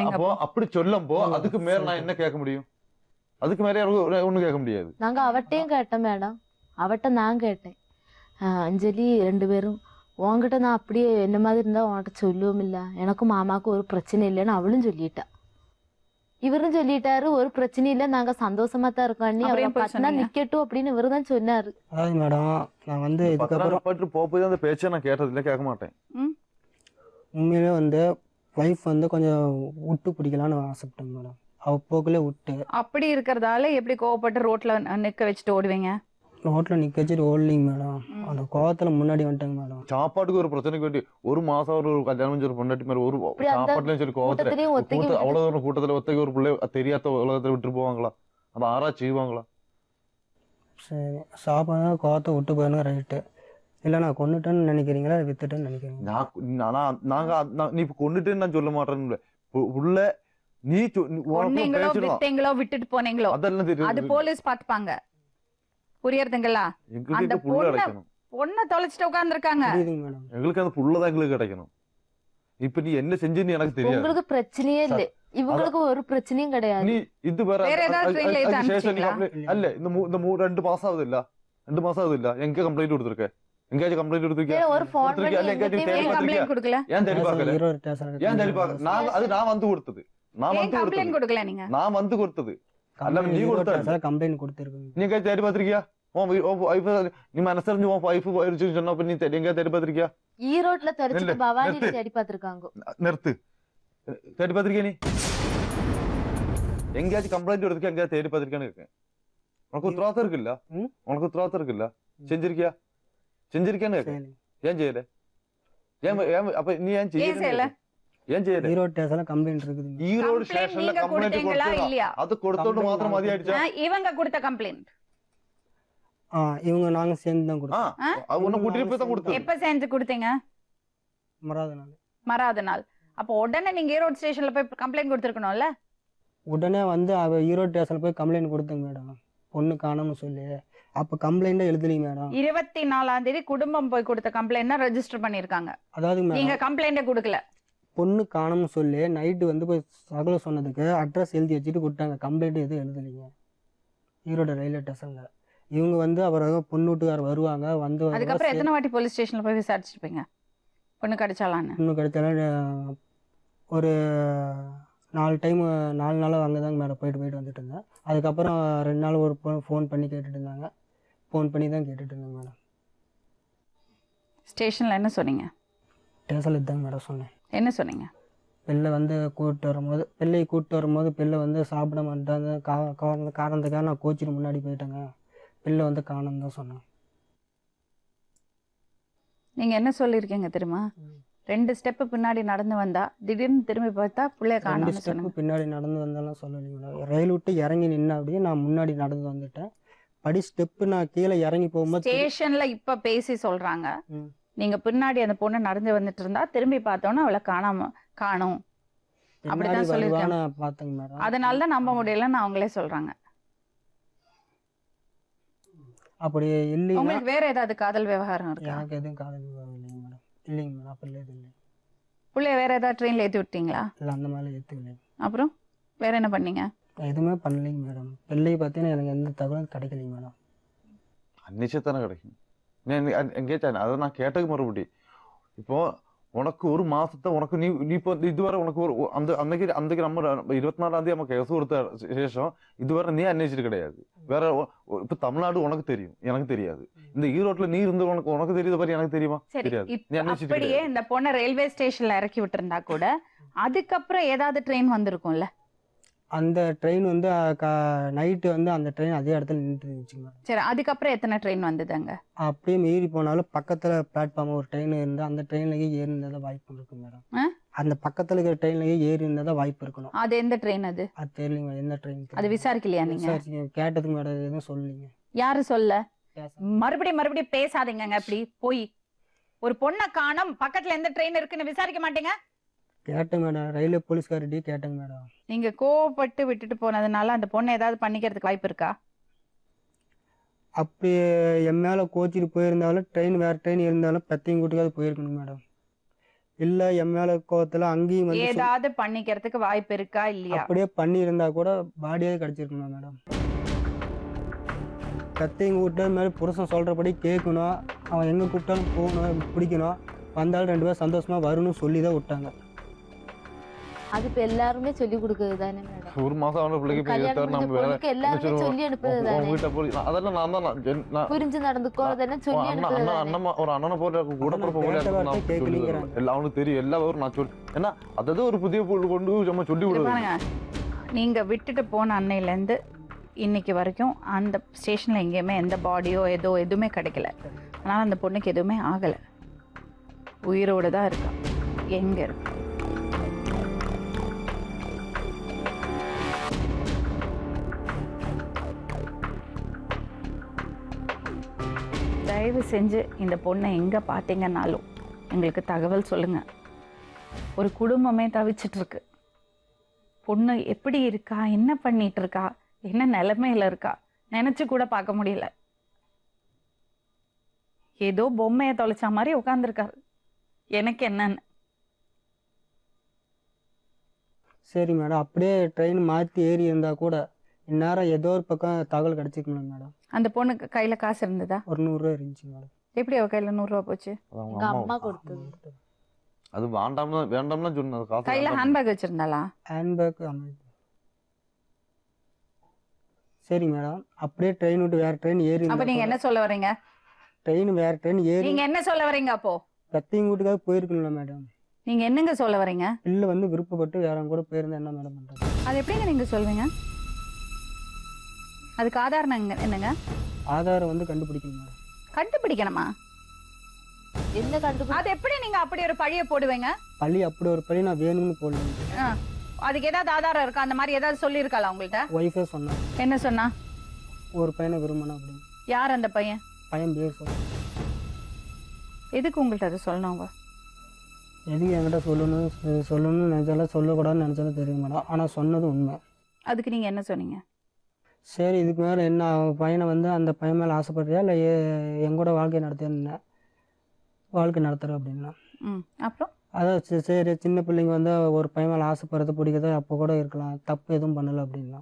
அப்போ அப்படி சொல்லும்போ அதுக்கு மேல நான் என்ன கேட்க முடியும்? அதுக்கு மேல ஒண்ணும் கேட்க முடியாது. நாங்க அவட்டையும் கேட்டேன் மேடம், அவட்ட நான் கேட்டேன், அஞ்சலி 2 பேரும் உன்கிட்ட நான் அப்படியே என்ன மாதிரி இருந்தா உன்கிட்ட சொல்லவும் இல்லை, எனக்கும் மாமாவுக்கும் ஒரு பிரச்சனை இல்லைன்னு அவளும் சொல்லிட்டா. இவரும் சொல்லிட்டாரு, ஒரு பிரச்சனை இல்லை, நாங்க சந்தோஷமா தான் இருக்கோம், நிக்கட்டும் அப்படின்னு இவரு தான் சொன்னாரு. அதாவது மேடம் நான் வந்து இதுக்கப்புறம் போய் அந்த பேச்சை நான் கேட்டதில்லை, கேட்க மாட்டேன். உண்மையிலே வந்து லைஃப் வந்து கொஞ்சம் விட்டு பிடிக்கலான்னு ஆசைப்பட்டேன் மேடம். அவ போக்குல விட்டு அப்படி இருக்கிறதால எப்படி கோவப்பட்டு ரோட்ல நிக்க வச்சுட்டு ஓடுவீங்க? ரோட்ல நிக்க வச்சுட்டு ஓடலிங்க மேடம், அந்த கோவத்துல முன்னாடி வந்துட்டாங்க மேடம். சாப்பாட்டுக்கு ஒரு பிரச்சனைக்கு வேண்டி ஒரு மாசம் ஒரு கல்யாணம் சொல்லி பொண்டாட்டி மாதிரி ஒரு சாப்பாட்டுலயும் சொல்லி கோவத்துல அவ்வளவு கூட்டத்துல ஒத்தைக்கு ஒரு பிள்ளை தெரியாத உலகத்துல விட்டு போவாங்களா? அதை ஆராய்ச்சி செய்வாங்களா? சரி சாப்பாடு கோவத்தை விட்டு போயிடணும், ரைட்டு. இல்லை நான் கொண்டுட்டேன்னு நினைக்கிறீங்களா, வித்துட்டேன்னு நினைக்கிறீங்க? நீ இப்ப கொண்டுட்டேன்னு நான் சொல்ல மாட்டேன்னு உள்ள நீ வித்தீங்களோ விட்டுட்டு போனீங்களோ அதெல்லாம் தெரியும், அது போலீஸ் பாத்துப்பாங்க. புரியுதுங்களா? அந்த பொண்ணை தொலைச்சிட்டு உட்கார்ந்துருக்காங்க. எங்களுக்கு அந்த புள்ளதான் எங்களுக்கு கிடைக்கணும். இப்ப நீ என்ன செஞ்சுன்னு எனக்கு தெரியாது. உங்களுக்கு பிரச்சனையே இல்ல, இவங்களுக்கு ஒரு பிரச்சனையும் கிடையாது. நீ இது வேற அல்ல. இந்த 2 மாசம் ஆகுது இல்ல, 2 மாசம் ஆகுது இல்ல, எங்க கம்ப்ளைண்ட் கொடுத்துருக்க? எங்கேயாச்சும் கம்ப்ளைண்ட் கொடுத்துருக்கியா? ஒரு ஃபோன் கம்ப்ளைண்ட் கொடுக்கல. ஏன் தேடி பார்க்கல? ஏன் தேடி பார்க்க? நான் வந்து கொடுத்தது, நான் வந்து கொடுத்தது அல்ல, நீ கொடுத்த கம்ப்ளைண்ட் கொடுத்துருக்கீங்க. நீங்க தேடி பார்த்திருக்கியா? நீ மனசறிஞ்சு உன் வைஃப் போயிருச்சுன்னு சொன்னா நீ எங்க தேடி பார்த்திருக்கியா? ஈரோட்ல தெரிஞ்சுட்டு பவானில தேடி பார்த்திருக்காங்க. நிறுத்து, தேடி பார்த்திருக்கியா? நீ எங்கேயாச்சும் கம்ப்ளைண்ட் கொடுத்துருக்கியா? எங்கேயாவது தேடி பார்த்திருக்கியான்னு இருக்கேன். உனக்கு உத்தரவாதம் இருக்குல்ல? உனக்கு உத்தரவாதம் இருக்குல்ல? செஞ்சிருக்கியா? செஞ்சிருக்கியான்னு இருக்கேன். ஏன் செய்யல? அப்ப நீ ஏன் செய்யல? ஏன் செய்யல? ஈரோடு ஸ்டேஷன்ல கம்ப்ளைண்ட் இருக்குது. ஈரோடு ஸ்டேஷன்ல கம்ப்ளைண்ட் கொடுத்தா அது கொடுத்தோட மாத்திரம் மதியாயிடுச்சா? இவங்க கொடுத்த கம்ப்ளைண்ட் இவங்க நாங்க சேர்ந்து தான் கொடுத்தோம். உன்னை கூட்டிட்டு போய் தான் கொடுத்தோம். எப்ப சேர்ந்து கொடுத்தீங்க? மறாத நாள். அப்போ உடனே நீங்க ஈரோடு ஸ்டேஷன்ல போய் கம்ப்ளைண்ட் கொடுத்துருக்கணும்ல? உடனே வந்து அவ ஈரோடு ஸ்டேஷன்ல போய் கம்ப்ளைண்ட் கொடுத்தேங்க மேடம், பொண்ணு காணோம்னு சொல்லி. அப்ப கம்ப்ளைண்ட் எழுதலீங்க மேடம். 24ஆம் தேதி குடும்பம் போய் கொடுத்த கம்ப்ளைண்ட் ரெஜிஸ்டர் பண்ணிருக்காங்க. அதாவது நீங்க கம்ப்ளைண்டே கொடுக்கல. பொண்ணு காணோம்னு சொல்லி நைட்டு வந்து போய் சகல சொன்னதுக்கு அட்ரஸ் எழுதி வச்சுட்டு கொடுத்தாங்க, கம்ப்ளைண்ட் எதுவும் எழுதலீங்க ஈரோடு ரயில்வே ஸ்டேஷன்ல. இவங்க வந்து அவரை பொண்ணு வீட்டுக்கார வருவாங்க, வந்து அதுக்கப்புறம் எத்தனை வாட்டி போலீஸ் ஸ்டேஷன்ல போய் விசாரிச்சிருப்பீங்க பொண்ணு கிடைச்சாலான்னு? பொண்ணு கிடைச்சாலும் ஒரு 4 டைம் 4 நாளாக அங்கே தாங்க மேடம் போயிட்டு வந்துட்டு இருந்தேன். அதுக்கப்புறம் 2 நாள் ஒரு ஃபோன் பண்ணி கேட்டுட்டு இருந்தாங்க, ஃபோன் பண்ணி தான் கேட்டுட்டு இருந்தேன் மேடம். ஸ்டேஷன்ல என்ன சொன்னீங்க? ஸ்டேஷன்ல இதுதாங்க மேடம் சொன்னேன். என்ன சொன்னீங்க? பிள்ளை வந்து பிள்ளையை கூப்பிட்டு வரும்போது பிள்ளை வந்து சாப்பிட மாட்டாங்க காரணத்துக்காக நான் கோச்சிட்டு முன்னாடி போயிட்டேங்க. பிள்ளை வந்து காணோம்னு தான் சொன்னேன். நீங்கள் என்ன சொல்லியிருக்கீங்க தெரியுமா? 2 ஸ்டெப்பு பின்னாடி நடந்து வந்தா திடீர்னு திரும்பி பார்த்தா பிள்ளைய 2 காணோம்னு ஸ்டெப்பு சொன்னீங்க. பின்னாடி நடந்து வந்தாலும் சொல்லலைங்களா. ரயில் விட்டு இறங்கி நின்னா அப்படியே நான் முன்னாடி நடந்து வந்துட்டேன். படி ஸ்டெப்பு நான் கீழே இறங்கி போகும்போது ஸ்டேஷன்ல இப்ப பேசி சொல்றாங்க, ம். நீங்க பின்னாடி அந்த பொண்ணு நடந்து வந்துட்டு இருந்தா திரும்பி பார்த்தோன்னா அவளை காணும் பின்னாடி அப்படிதான் சொல்லியிருக்காங்க. வருவான்னு பார்த்தேங்க மேடம். அதனால தான் நம்ப முடியலன்னு அவங்களே சொல்றாங்க. அப்படி இல்லைன்னா உங்களுக்கு வேற ஏதாவது காதல் விவகாரம் இருக்கா? எனக்கு எதுவும் காதல் இல்லைங்க மேடம். இல்லைங்க மேடம், அப்படி எதுவும் இல்லை. பிள்ளைய வேற ஏதாவது ட்ரெயின்ல ஏற்றி விட்டீங்களா? இல்லை, அந்த மாதிரி ஏற்றுக்கலைங்க. அப்புறம் வேற என்ன பண்ணீங்க? எதுவுமே பண்ணலைங்க மேடம். பிள்ளையை பார்த்தீங்கன்னா எனக்கு எந்த தகவலும் கிடைக்கலைங்க மேடம். அன்னிச்சத்தானே கிடைக்கும். எங்கேயாச்சும் அதை நான் கேட்டதுக்கு மறுபடி இப்போ உனக்கு ஒரு மாசத்தை உனக்கு நீ இப்போ இதுவரை உனக்கு ஒரு அன்னைக்கு நம்ம 24ஆம் தேதி நம்ம கேஸ் கொடுத்த சேஷம் இதுவரை நீ அன்வேஷிட்டு கிடையாது. வேற இப்ப தமிழ்நாடு உனக்கு தெரியும், எனக்கு தெரியாது. இந்த ஈரோட்ல நீ இருந்து உனக்கு தெரியுத பத்தி எனக்கு தெரியுமா? சரி, தெரியாது. நீ இப்ப அன்வேஷிட்டு அப்படியே கிடையாது. இந்த பொண்ணை ரயில்வே ஸ்டேஷன்ல இறக்கி விட்டுருந்தா கூட அதுக்கப்புறம் ஏதாவது ட்ரெயின் வந்திருக்கும்ல. அந்த ட்ரெயின் வந்து நைட்டு வந்து அந்த ட்ரெயின் அதே இடத்துல நின்றுட்டு இருந்துச்சுங்க மேடம். சரி, அதுக்கப்புறம் எத்தனை ட்ரெயின் வந்ததுங்க? அப்படியே மீறி போனாலும் பக்கத்தில் பிளாட்ஃபார்ம் ஒரு ட்ரெயின் இருந்தால் அந்த ட்ரெயின்லேயே ஏறி இருந்தால் வாய்ப்பு இருக்கு மேடம். அந்த பக்கத்தில் இருக்கிற ட்ரெயின்லேயே ஏறி இருந்தால் வாய்ப்பு இருக்கணும். அது எந்த ட்ரெயின் அது? அது தெரியலைங்க, என்ன ட்ரெயின் அது விசாரிக்கலையா நீங்க? கேட்டதுக்கு மேடம் எதுவும் சொல்லலைங்க. யாரு சொல்ல? மறுபடியும் பேசாதீங்க. அப்படி போய் ஒரு பொண்ணை காணோம், பக்கத்துல எந்த ட்ரெயின் இருக்குன்னு விசாரிக்க மாட்டீங்க? கேட்டேன் மேடம், ரயில்வே போலீஸ்கார்ட்டே கேட்டேங்க மேடம். நீங்க கோவப்பட்டு விட்டுட்டு போனதுனால அந்த பொண்ணை ஏதாவது பண்ணிக்கிறதுக்கு வாய்ப்பு இருக்கா? அப்படி என் மேலே கோச்சிட்டு போயிருந்தாலும் வேறு ட்ரெயின் இருந்தாலும் பத்தியும் கூட்டுக்காவது போயிருக்கணும் மேடம். இல்லை என் மேலே கோவத்தில் அங்கேயும் வந்து ஏதாவது பண்ணிக்கிறதுக்கு வாய்ப்பு இருக்கா இல்லையா? அப்படியே பண்ணியிருந்தா கூட பாடியாவது கிடச்சிருக்கணும் மேடம். கத்தையும் கூப்பிட்டு மேலே புருஷன் சொல்கிறபடி கேட்கணும், அவன் எங்கே கூப்பிட்டாலும் போகணும், பிடிக்கணும், வந்தாலும் 2 பேரும் சந்தோஷமாக வரணும்னு சொல்லி தான் விட்டாங்க. அது இப்ப எல்லாருமே சொல்லி கொடுக்கறது தானே மேடம். ஒரு மாசம் அவன பிள்ளைக்கு கல்யாணம் முடிஞ்ச பொண்ணுக்கு எல்லாருமே சொல்லி அனுப்புறது தானே. வீட்டை போய் அதெல்லாம் நான் புரிஞ்சு நடந்துக்கோறதுன்னு சொல்லி அனுப்புறது தானே. ஒரு அண்ணனை போல கூட பிறப்பு போல எல்லாம் அவனுக்கு தெரியும். எல்லாரும் நான் சொல்லி ஏன்னா அதாவது ஒரு புதிய பொருள் கொண்டு நம்ம சொல்லி விடுவாங்க. நீங்க விட்டுட்டு போன அன்னையிலேருந்து இன்னைக்கு வரைக்கும் அந்த ஸ்டேஷன்ல எங்கேயுமே எந்த பாடியோ எதுவுமே கிடைக்கல. அதனால அந்த பொண்ணுக்கு எதுவுமே ஆகலை, உயிரோடு தான் இருக்கா. எங்க இருக்கு? தயவு செஞ்சு இந்த பொண்ணை எங்கே பார்த்தீங்கன்னாலும் எங்களுக்கு தகவல் சொல்லுங்க. ஒரு குடும்பமே தவிச்சிட்டு இருக்கு. பொண்ணு எப்படி இருக்கா, என்ன பண்ணிட்டு இருக்கா, என்ன நிலைமையில இருக்கா நினைச்சு கூட பார்க்க முடியல. ஏதோ பொம்மையை தொலைச்ச மாதிரி உட்காந்துருக்காரு. எனக்கு என்னன்னு. சரி மேடம், அப்படியே ட்ரெயின் மாற்றி ஏறி இருந்தால் கூட இந்நேரம் ஏதோ ஒரு பக்கம் தகவல் கிடச்சிக்கணும் மேடம். அந்த பொண்ணுக்கு கையில காசு இருந்ததா? ஒரு 100 ரூபா இருந்துச்சு மேடம். எப்படி அவ கையில 100 ரூபா போச்சு? எங்க அம்மா கொடுத்தது. அது வேண்டாம்னா சொன்னது. காசு கையில ஹேண்ட்பேக் வச்சிருந்தாளா? ஹேண்ட்பேக். சரி மேடம், அப்படியே ட்ரெயின் விட்டு வேற ட்ரெயின் ஏறி அப்ப நீங்க என்ன சொல்ல வரீங்க? ட்ரெயின் வேற ட்ரெயின் ஏறி நீங்க என்ன சொல்ல வரீங்க? அப்போ கத்தியங்கூட்டுக்காக போயிருக்கணும்ல மேடம். நீங்க என்னங்க சொல்ல வரீங்க? பிள்ளை வந்து விருப்பப்பட்டு வேற கூட போயிருந்தா என்ன மேடம் பண்றது? அது எப்படிங்க நீங்க சொல்வீங்க? அதுக்கு ஆதாரம் என்னங்க? ஆதாரம் வந்து கண்டுபிடிக்கணும் மேடம். கண்டுபிடிக்கணுமா? என்ன கண்டுபிடி? அது எப்படி நீங்க அப்படி ஒரு பழிய போடுவீங்க? பழி அப்படி ஒரு பழி நான் வேணும்னு போடல. அதுக்கு ஏதாவது ஆதாரம் இருக்கா? அந்த மாதிரி ஏதாவது சொல்லி இருக்காளா உங்கள்ட்ட? ஒய்ஃபே சொன்னா. என்ன சொன்னா? ஒரு பையனை விரும்பினா அப்படின்னு. யார் அந்த பையன்? பையன் பேர் சொல்ல. எதுக்கு உங்கள்ட்ட அதை சொல்லணுங்க? எதுக்கு என்கிட்ட சொல்லணும்னு நினச்சாலும் சொல்லக்கூடாதுன்னு நினச்சாலும் தெரியும் மேடம். ஆனால் சொன்னது உண்மை. அதுக்கு நீங்கள் என்ன சொன்னீங்க? சரி, இதுக்கு மேலே என்ன பையனை வந்து அந்த பையன் மேலே ஆசைப்படுறியா இல்லை எங்கூட வாழ்க்கை நடத்துறேன்னு வாழ்க்கை நடத்துகிறேன் அப்படின்னா. அப்புறம் அதான் சரி, சின்ன பிள்ளைங்க வந்து ஒரு பையன் மேலே ஆசைப்படுறது பிடிக்கிறது அப்போ கூட இருக்கலாம், தப்பு எதுவும் பண்ணலை அப்படின்னா.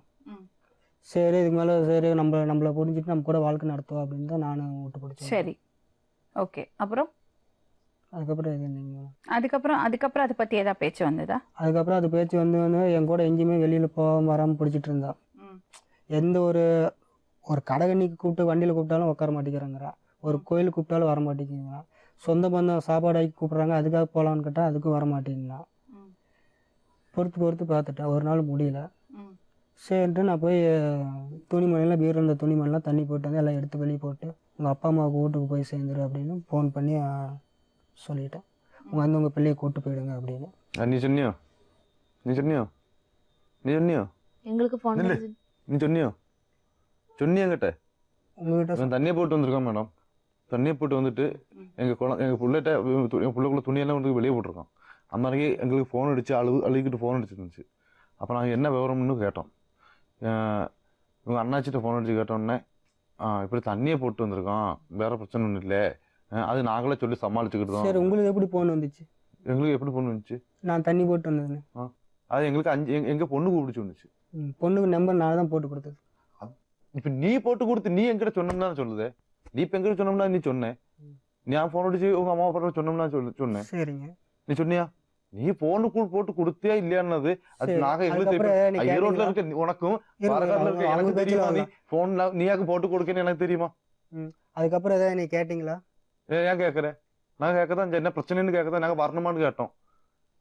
சரி, இதுக்கு மேலே சரி நம்மளை புரிஞ்சுட்டு நம்ம கூட வாழ்க்கை நடத்துவோம் அப்படின்னு தான் நான் விட்டு பிடிச்சேன். சரி, ஓகே. அப்புறம் அதுக்கப்புறம் எது இல்லைங்க. அதுக்கப்புறம் அதை பற்றி ஏதாவது பேச்சு வந்ததா? அதுக்கப்புறம் அது பேச்சு வந்து என் கூட எங்கேயுமே வெளியில் போகாமல் வராமல் பிடிச்சிட்டு இருந்தா. எந்த ஒரு கடைகண்ணிக்கு கூப்பிட்டு வண்டியில் கூப்பிட்டாலும் உட்கார மாட்டேங்கிறாங்கிறா, ஒரு கோயிலுக்கு கூப்பிட்டாலும் வர மாட்டேங்கிறான். சொந்த பந்தம் சாப்பாடு ஆக்கி கூப்பிட்றாங்க, அதுக்காக போகலான்னு கேட்டால் அதுக்கும் வர மாட்டேங்கன்னா. பொறுத்து பார்த்துட்டேன், ஒரு நாள் முடியல. சரின்ட்டு நான் போய் துணிமணிலாம் பீரோ இருந்த துணிமணிலாம் தண்ணி போட்டு வந்து எல்லாம் எடுத்து வெளியே போட்டு உங்கள் அப்பா அம்மாவுக்கு வீட்டுக்கு போய் சேர்ந்துரு அப்படின்னு ஃபோன் பண்ணி சொல்லிட்டேன். வந்து உங்கள் பிள்ளையை கூப்பிட்டு போயிடுங்க அப்படின்னு. நீ சொன்னியோ நீ சொன்னியோ நீ சொன்னியோ எங்களுக்கு ஃபோன் இல்ல. நீ சொன்னியோ சொன்னியாங்கிட்ட உங்ககிட்ட தண்ணியை போட்டு வந்திருக்கோம் மேடம். தண்ணியை போட்டு வந்துட்டு எங்கள் பிள்ளைகிட்ட எங்கள் பிள்ளைக்குள்ள துணியெல்லாம் வந்து வெளியே போட்டிருக்கோம். அந்த மாதிரி எங்களுக்கு ஃபோன் அடித்து அழுகிட்டு ஃபோன் அடிச்சிருந்துச்சு. அப்போ நாங்கள் என்ன விவரம்னு கேட்டோம். இவங்க அண்ணாச்சிட்ட ஃபோன் அடித்து கேட்டோன்னே இப்படி தண்ணியை போட்டு வந்திருக்கோம், வேறு பிரச்சனை ஒன்றும் இல்லை, அது நாங்களே சொல்லி சமாளிச்சுக்கிட்டோம். சரி, உங்களுக்கு எப்படி ஃபோன் வந்துச்சு? எங்களுக்கு எப்படி ஃபோன் வந்துச்சு? நான் தண்ணி போட்டு வந்ததுன்னு. அது எங்களுக்கு எங்கள் பொண்ணுக்கு பிடிச்சி வந்துச்சு. பொண்ணுக்கு நம்பர் நான் தான் போட்டு கொடுத்தது. இப்போ நீ போட்டு கொடுத்து நீ எங்கிட்ட சொன்னோம்னா சொல்லுது. நீ இப்போ எங்கிட்ட சொன்னோம்னா நீ சொன்னேன். நான் ஃபோன் அடிச்சு உங்கள் அம்மா அப்பா சொன்னோம்னா சொன்னேன். சரிங்க. நீ சொன்னியா? நீ போனுக்கு போட்டு கொடுத்தியா இல்லையானது அது நாங்க எங்களுக்கு ஈரோட்ல இருக்க உனக்கும் பாலக்காடுல இருக்க எனக்கு தெரியுமா? நீ போன்ல நீயாக்கு போட்டு கொடுக்கன்னு எனக்கு தெரியுமா? அதுக்கப்புறம் ஏதாவது நீ கேட்டீங்களா? ஏன் கேட்கறேன்? நான் கேட்கதான் என்ன பிரச்சனைன்னு கேட்கதான். நாங்க வரணுமான்னு கேட்டோம்.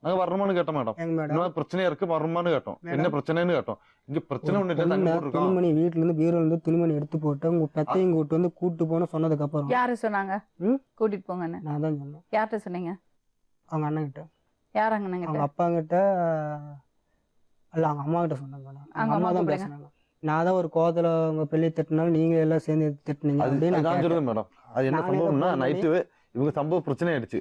நாங்க வரணுமான்னு கேட்டோம் மேடம். இன்னும் பிரச்சனையா இருக்கு வரணுமான்னு கேட்டோம். என்ன பிரச்சனைன்னு கேட்டோம். இங்க பிரச்சனை ஒண்ணு இல்லை. தண்ணி போட்டுருக்கோம். துணிமணி வீட்டுல இருந்து பீரோல இருந்து துணிமணி எடுத்து போட்டு உங்க பெத்தையும் கூட்டு வந்து கூட்டு போன சொன்னதுக்கு அப்புறம் யாரு சொன்னாங்க கூட்டிட்டு போங்கன்னு? நான் தான் சொன்னேன். யார்கிட்ட சொன்னீங்க? அவங்க அண்ணன் கிட்ட. யார் அண்ணன் கிட்ட? அவங்க அப்பா கிட்ட இல்ல, அவங்க அம்மா கிட்ட சொன்னாங்க. அவங்க அம்மா தான் பேசினாங்க. நான் தான் ஒரு கோவத்துல உங்க பிள்ளை திட்டினாலும் நீங்க எல்லாம் சேர்ந்து திட்டினீங்க அப்படின்னு நான் சொல்றேன் மேடம். அது என்ன சம்பவம்னா நைட்டு இவங்க சம்பவம் பிரச்சனை ஆயிடுச்சு.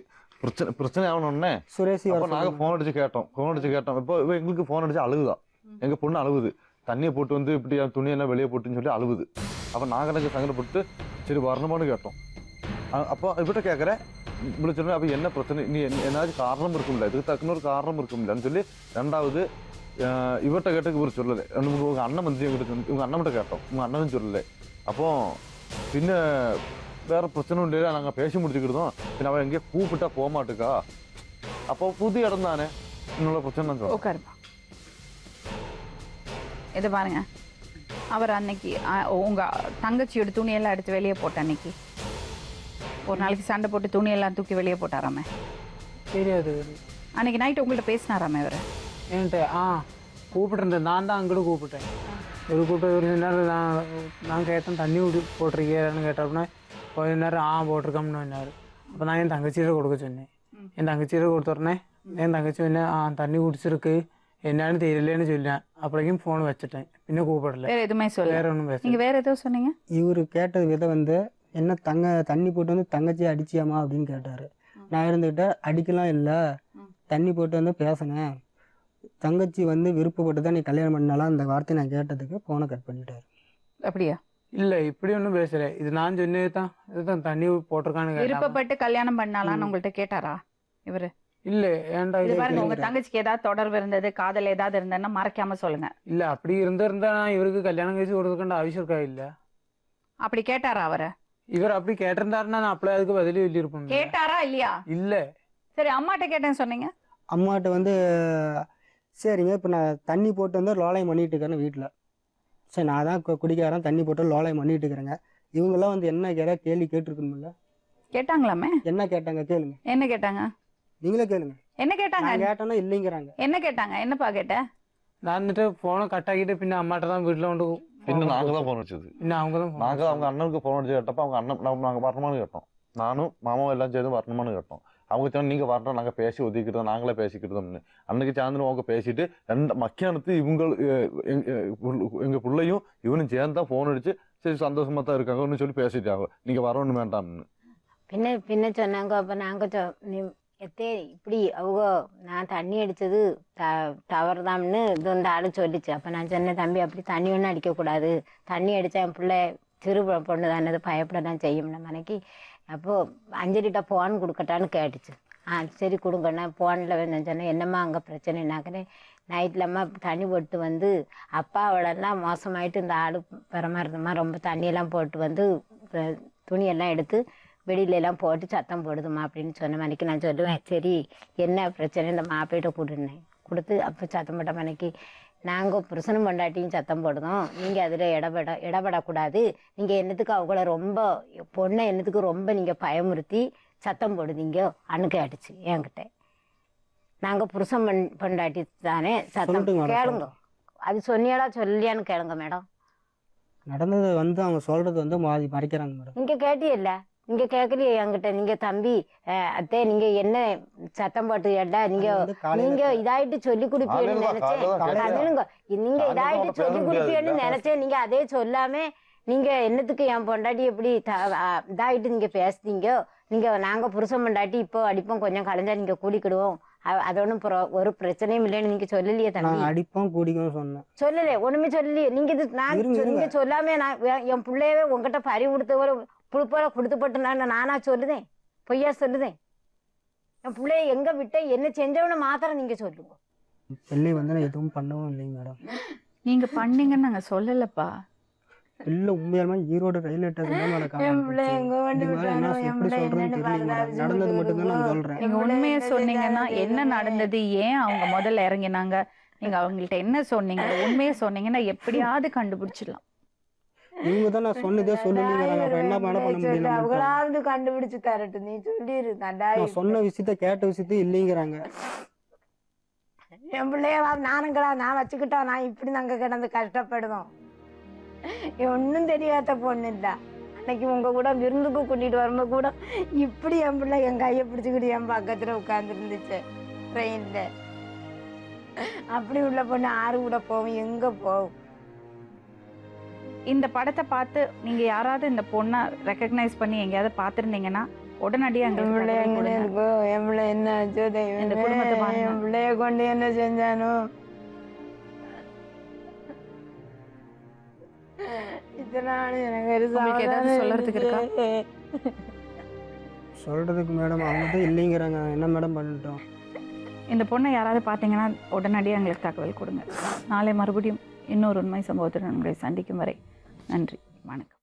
பிரச்சனை ஆகணும்னே சுரேஷ் நாங்க போன் அடிச்சு கேட்டோம். இப்போ எங்களுக்கு போன் அடிச்சு அழுகுதான். எங்க பொண்ணு அழுகுது. தண்ணியை போட்டு வந்து இப்படி துணியெல்லாம் வெளியே போட்டுன்னு சொல்லி அழுகுது. அப்ப நாங்க எனக்கு சங்கடப்பட்டு சரி வரணுமான்னு கேட்டோம். அப்போ இவட்ட கேட்கறேன் இப்படி சொன்ன அப்ப என்ன பிரச்சனை, நீ ஏதாச்சும் காரணம் இருக்கும்ல, இதுக்கு தக்கன ஒரு காரணம் இருக்கும்லன்னு சொல்லி ரெண்டாவது இவர்கிட்ட கேட்டதுக்கு இவர் சொல்லலை. உங்க அண்ணன் வந்து உங்க அண்ணன்கிட்ட கேட்டோம். உங்க அண்ணனும் சொல்லலை. அப்போ பின்ன வேற பிரச்சனை இல்லையா, நாங்கள் பேசி முடிச்சுக்கிட்டோம். பின்ன அவன் எங்கேயா கூப்பிட்டா போக மாட்டுக்கா. அப்போ புது இடம் தானே, இன்னொரு பிரச்சனை தான். உட்காருப்பா. இதை பாருங்க, அவர் அன்னைக்கு உங்க தங்கச்சியோட துணியெல்லாம் எடுத்து வெளியே போட்ட அன்னைக்கு ஒரு நாளைக்கு சண்டை போட்டு துணியெல்லாம் தூக்கி வெளியே போட்டாராமே. தெரியாது. அன்னைக்கு நைட்டு உங்கள்கிட்ட பேசினாராமே அவர் என்கிட்ட? கூப்பிட்டுருந்தேன். நான் தான் அங்கிட்டு கூப்பிட்டேன். ஒரு கூப்பிட்டு ஒரு நேரம் நான் கேட்டேன் தண்ணி போட்டிருக்கேன்னு கேட்டோம்னா கொஞ்ச நேரம் போட்டிருக்கோம்னு. அப்போ நான் என் தங்கச்சியிட கொடுக்க சொன்னேன். என் தங்கச்சியிட கொடுத்துறேன். என் தங்கச்சி என்ன தண்ணி குடிச்சிருக்கு என்னன்னு தெரியலன்னு சொன்னேன். அப்படிக்கும் ஃபோன் வச்சுட்டேன். பின்ன கூப்பிடல. வேற எதுவுமே சொல்ல? வேற ஒன்றும் பேச. நீங்கள் வேற ஏதோ சொன்னீங்க? இவர் கேட்டது விதை வந்து என்ன தண்ணி போட்டு வந்து தங்கச்சி அடிச்சியாமா அப்படின்னு கேட்டார். நான் இருந்துக்கிட்ட அடிக்கலாம் இல்லை, தண்ணி போட்டு வந்து பேசினேன், தங்கச்சி வந்து விருப்பப்பட்டு தான் நீ கல்யாணம் பண்ணாலாம் அந்த வார்த்தையை நான் கேட்டதுக்கு ஃபோனை கட் பண்ணிட்டாரு. அப்படியா? இல்லை, இப்படி ஒன்றும் பேசலை. இது நான் சொன்னது தான். இதுதான் தண்ணி போட்டிருக்கான்னு விருப்பப்பட்டு கல்யாணம் பண்ணாலான்னு உங்கள்கிட்ட கேட்டாரா இவரு? இல்ல. ஏன்டா இது பாருங்க, உங்க தங்கச்சிக்கு ஏதாவது தொடர்பு இருந்தது, காதல் ஏதாவது இருந்ததுன்னா மறைக்காம சொல்லுங்க. இல்ல, அப்படி இருந்தா நான் இவருக்கு கல்யாணம் கழிச்சு கொடுத்துக்கண்ட அவசியம் இருக்கா? இல்ல. அப்படி கேட்டாரா அவரை? இவர் அப்படி கேட்டிருந்தாருன்னா நான் அப்படி அதுக்கு பதிலே சொல்லியிருப்பேன். கேட்டாரா இல்லையா? இல்ல. சரி, அம்மாட்ட கேட்டேன்னு சொன்னீங்க. அம்மாட்ட வந்து சரிங்க இப்போ நான் தண்ணி போட்டு வந்து லோலாயம் பண்ணிட்டு இருக்கிறேன் வீட்டில். சரி, நான் தான் குடிக்காரன், தண்ணி போட்டு லோலாயம் பண்ணிட்டு இருக்கிறேங்க. இவங்கெல்லாம் வந்து என்ன கேள்வி கேட்டிருக்கணும்ல? கேட்டாங்களாமே. என்ன கேட்டாங்க கேளுங்க. என்ன கேட்டாங்க? நீங்களே கேளுங்க. என்ன கேட்டாங்க? கேட்டோன்னா இல்லைங்கிறாங்க. என்ன கேட்டாங்க? என்னப்பா கேட்ட? நான் வந்துட்டு போனை கட் ஆகிட்டு பின்ன அம்மாட்ட தான் வீட்டில் வந்து இன்னும் நாங்க தான் போன் வச்சது. இன்னும் அவங்க தான் அவங்க அண்ணனுக்கு போன் அடிச்சு கேட்டப்ப அவங்க அண்ணன் நாங்க வரணுமான்னு கேட்டோம். நானும் மாமாவும் எல்லாம் சேர்ந்து வரணுமான்னு கேட்டோம். அவங்க சொன்ன நீங்க வரணும், நாங்க பேசி ஒதுக்கிட்டோம், நாங்களே பேசிக்கிட்டோம்னு. அன்னைக்கு சாயந்தரம் அவங்க பேசிட்டு மக்கியானத்து இவங்க எங்க பிள்ளையும் இவனும் சேர்ந்து தான் போன் அடிச்சு சரி சந்தோஷமா தான் இருக்காங்கன்னு சொல்லி பேசிட்டாங்க, நீங்க வரணும் வேண்டாம்னு. பின்ன சொன்னாங்க. அப்ப நாங்க இப்படி அவங்க நான் தண்ணி அடிச்சது தவறு தான்னு இது வந்து ஆளு சொல்லிச்சு. அப்ப நான் சொன்னேன், தம்பி அப்படி தண்ணி ஒன்றும் அடிக்கக்கூடாது, தண்ணி அடிச்சா என் பிள்ளை சிறு பொண்ணு தானே, பயப்பட தான் செய்யும் மனைக்கு. அப்போது அஞ்சலிட்ட போன் கொடுக்கட்டான்னு கேட்டுச்சு. சரி கொடுங்கண்ணா. ஃபோனில் நான் சொன்னேன், என்னம்மா அங்கே பிரச்சனைனாக்கனே, நைட்லம்மா தண்ணி போட்டு வந்து அப்பாவோடலாம் மோசமாயிட்டு இந்த ஆடு பெறமா இருந்தம்மா, ரொம்ப தண்ணியெல்லாம் போட்டு வந்து துணியெல்லாம் எடுத்து வெளியிலலாம் போட்டு சத்தம் போடுதுமா அப்படின்னு சொன்ன மணிக்கு நான் சொல்லுவேன், சரி என்ன பிரச்சனை இந்த மாப்பிள்ளைகிட்ட கொடுன்னேன். கொடுத்து அப்போ சத்தம் போட்ட மணிக்கு, நாங்கள் புருஷனும் பொண்டாட்டியும் சத்தம் போடுதோம், நீங்கள் அதில் இடப்படக்கூடாது, நீங்கள் என்னத்துக்கு அவங்கள ரொம்ப பொண்ணை என்னத்துக்கு ரொம்ப நீங்கள் பயமுறுத்தி சத்தம் போடுதீங்கோ அன்னு கேட்டுச்சு என்கிட்ட. நாங்கள் புருஷன் பொண்டாட்டி தானே சத்தம் சொல்லட்டுங்க மேடம். கேளுங்க. அது சொன்னியாடா சொல்லியான்னு கேளுங்க மேடம். நடந்தது வந்து அவங்க சொல்றது வந்து மறைக்கிறாங்க மேடம். நீங்க கேட்டியல்ல, நீங்க கேட்கலையே என்கிட்ட. நீங்க தம்பி அத்தே நீங்க என்ன சத்தம் போட்டு கேட்டா நீங்க நீங்க இதாயிட்டு சொல்லி கொடுப்பீன்னு நினைச்சேன். அதுங்க நீங்க இதாயிட்டு சொல்லி கொடுப்பீன்னு நினைச்சேன். நீங்க அதே சொல்லாம நீங்க என்னத்துக்கு என் பொண்டாட்டி எப்படி இதாயிட்டு நீங்க பேசுறீங்க. நீங்க நாங்க புருஷன் பொண்டாட்டி இப்போ அடிப்போம் கொஞ்சம் கலைஞ்சா நீங்க கூடிக்கிடுவோம் அது ஒன்றும் ஒரு பிரச்சனையும் இல்லைன்னு நீங்க சொல்லலையே தம்பி. அடிப்போம் கூடிக்கும் சொன்னேன். சொல்லலையே, ஒண்ணுமே சொல்லலையே. நீங்க இது நான் நீங்க சொல்லாம நான் என் பிள்ளையவே உங்ககிட்ட பறி கொடுத்த ஒரு புழுப்போல கொடுத்து போட்டு நானா சொல்லுதேன், பொய்யா சொல்லுதேன். என் பிள்ளைய எங்க விட்ட என்ன செஞ்சவன மாத்திரம் நீங்க சொல்லுங்க. பிள்ளை வந்து நான் எதுவும் பண்ணவும் இல்லைங்க மேடம். நீங்க பண்ணீங்கன்னு நாங்க சொல்லலப்பா. இல்ல உண்மையாலுமே ஈரோடு ரயில்வே ஸ்டேஷன் எப்படி சொல்றேன்னு தெரியல மேடம். நடந்தது மட்டும் தான் நான் சொல்றேன். நீங்க உண்மையை சொன்னீங்கன்னா என்ன நடந்தது, ஏன் அவங்க முதல்ல இறங்கினாங்க, நீங்க அவங்கள்ட்ட என்ன சொன்னீங்க, உண்மையை சொன்னீங்கன்னா எப்படியாவது கண்டுபிடிச்சிடலாம். இவங்க தான் நான் சொன்னதே சொல்லுங்கிறாங்க. அப்ப என்ன பண்ண முடியல. அவங்களாவது கண்டுபிடிச்சு தரட்டும். நீ சொல்லிரு. நான் சொன்ன விஷயத்த கேட்ட விஷயத்த இல்லைங்கிறாங்க. என் பிள்ளைய நானுங்களா நான் வச்சுக்கிட்டோம். நான் இப்படி நாங்க கிடந்து கஷ்டப்படுவோம். ஒன்னும் தெரியாத பொண்ணு இல்ல. அன்னைக்கு உங்க கூட விருந்துக்கு கூட்டிட்டு வரும்போது கூட இப்படி என் பிள்ளை என் கையை பிடிச்சுக்கிட்டு என் பக்கத்துல உட்கார்ந்து இருந்துச்சு ட்ரெயின்ல. அப்படி உள்ள பொண்ணு ஆறு கூட போகும், எங்க போகும். இந்த படத்தை பார்த்து நீங்க யாராவது இந்த பொண்ணை ரெக்கக்னைஸ் பண்ணி எங்கேயாவது பார்த்துருந்தீங்கன்னா உடனடியா என் பிள்ளை எங்க இருக்கோ, என் பிள்ளை என்ன ஆச்சோ, இந்த குடும்பத்தை பாருங்க. என் பிள்ளைய கொண்டு என்ன செஞ்சானோ. உங்களுக்கு ஏதாவது சொல்றதுக்கு இருக்கா? சொல்றதுக்கு மேடம் அவங்க தான் இல்லைங்கிறாங்க. என்ன மேடம் பண்ணிட்டோம். இந்த பொண்ணை யாராவது பார்த்தீங்கன்னா உடனடியாக எங்களுக்கு தகவல் கொடுங்க. நாளை மறுபடியும் இன்னொரு உண்மை சம்பவத்துடன் உங்களை சந்திக்கும் வரை நன்றி, வணக்கம்.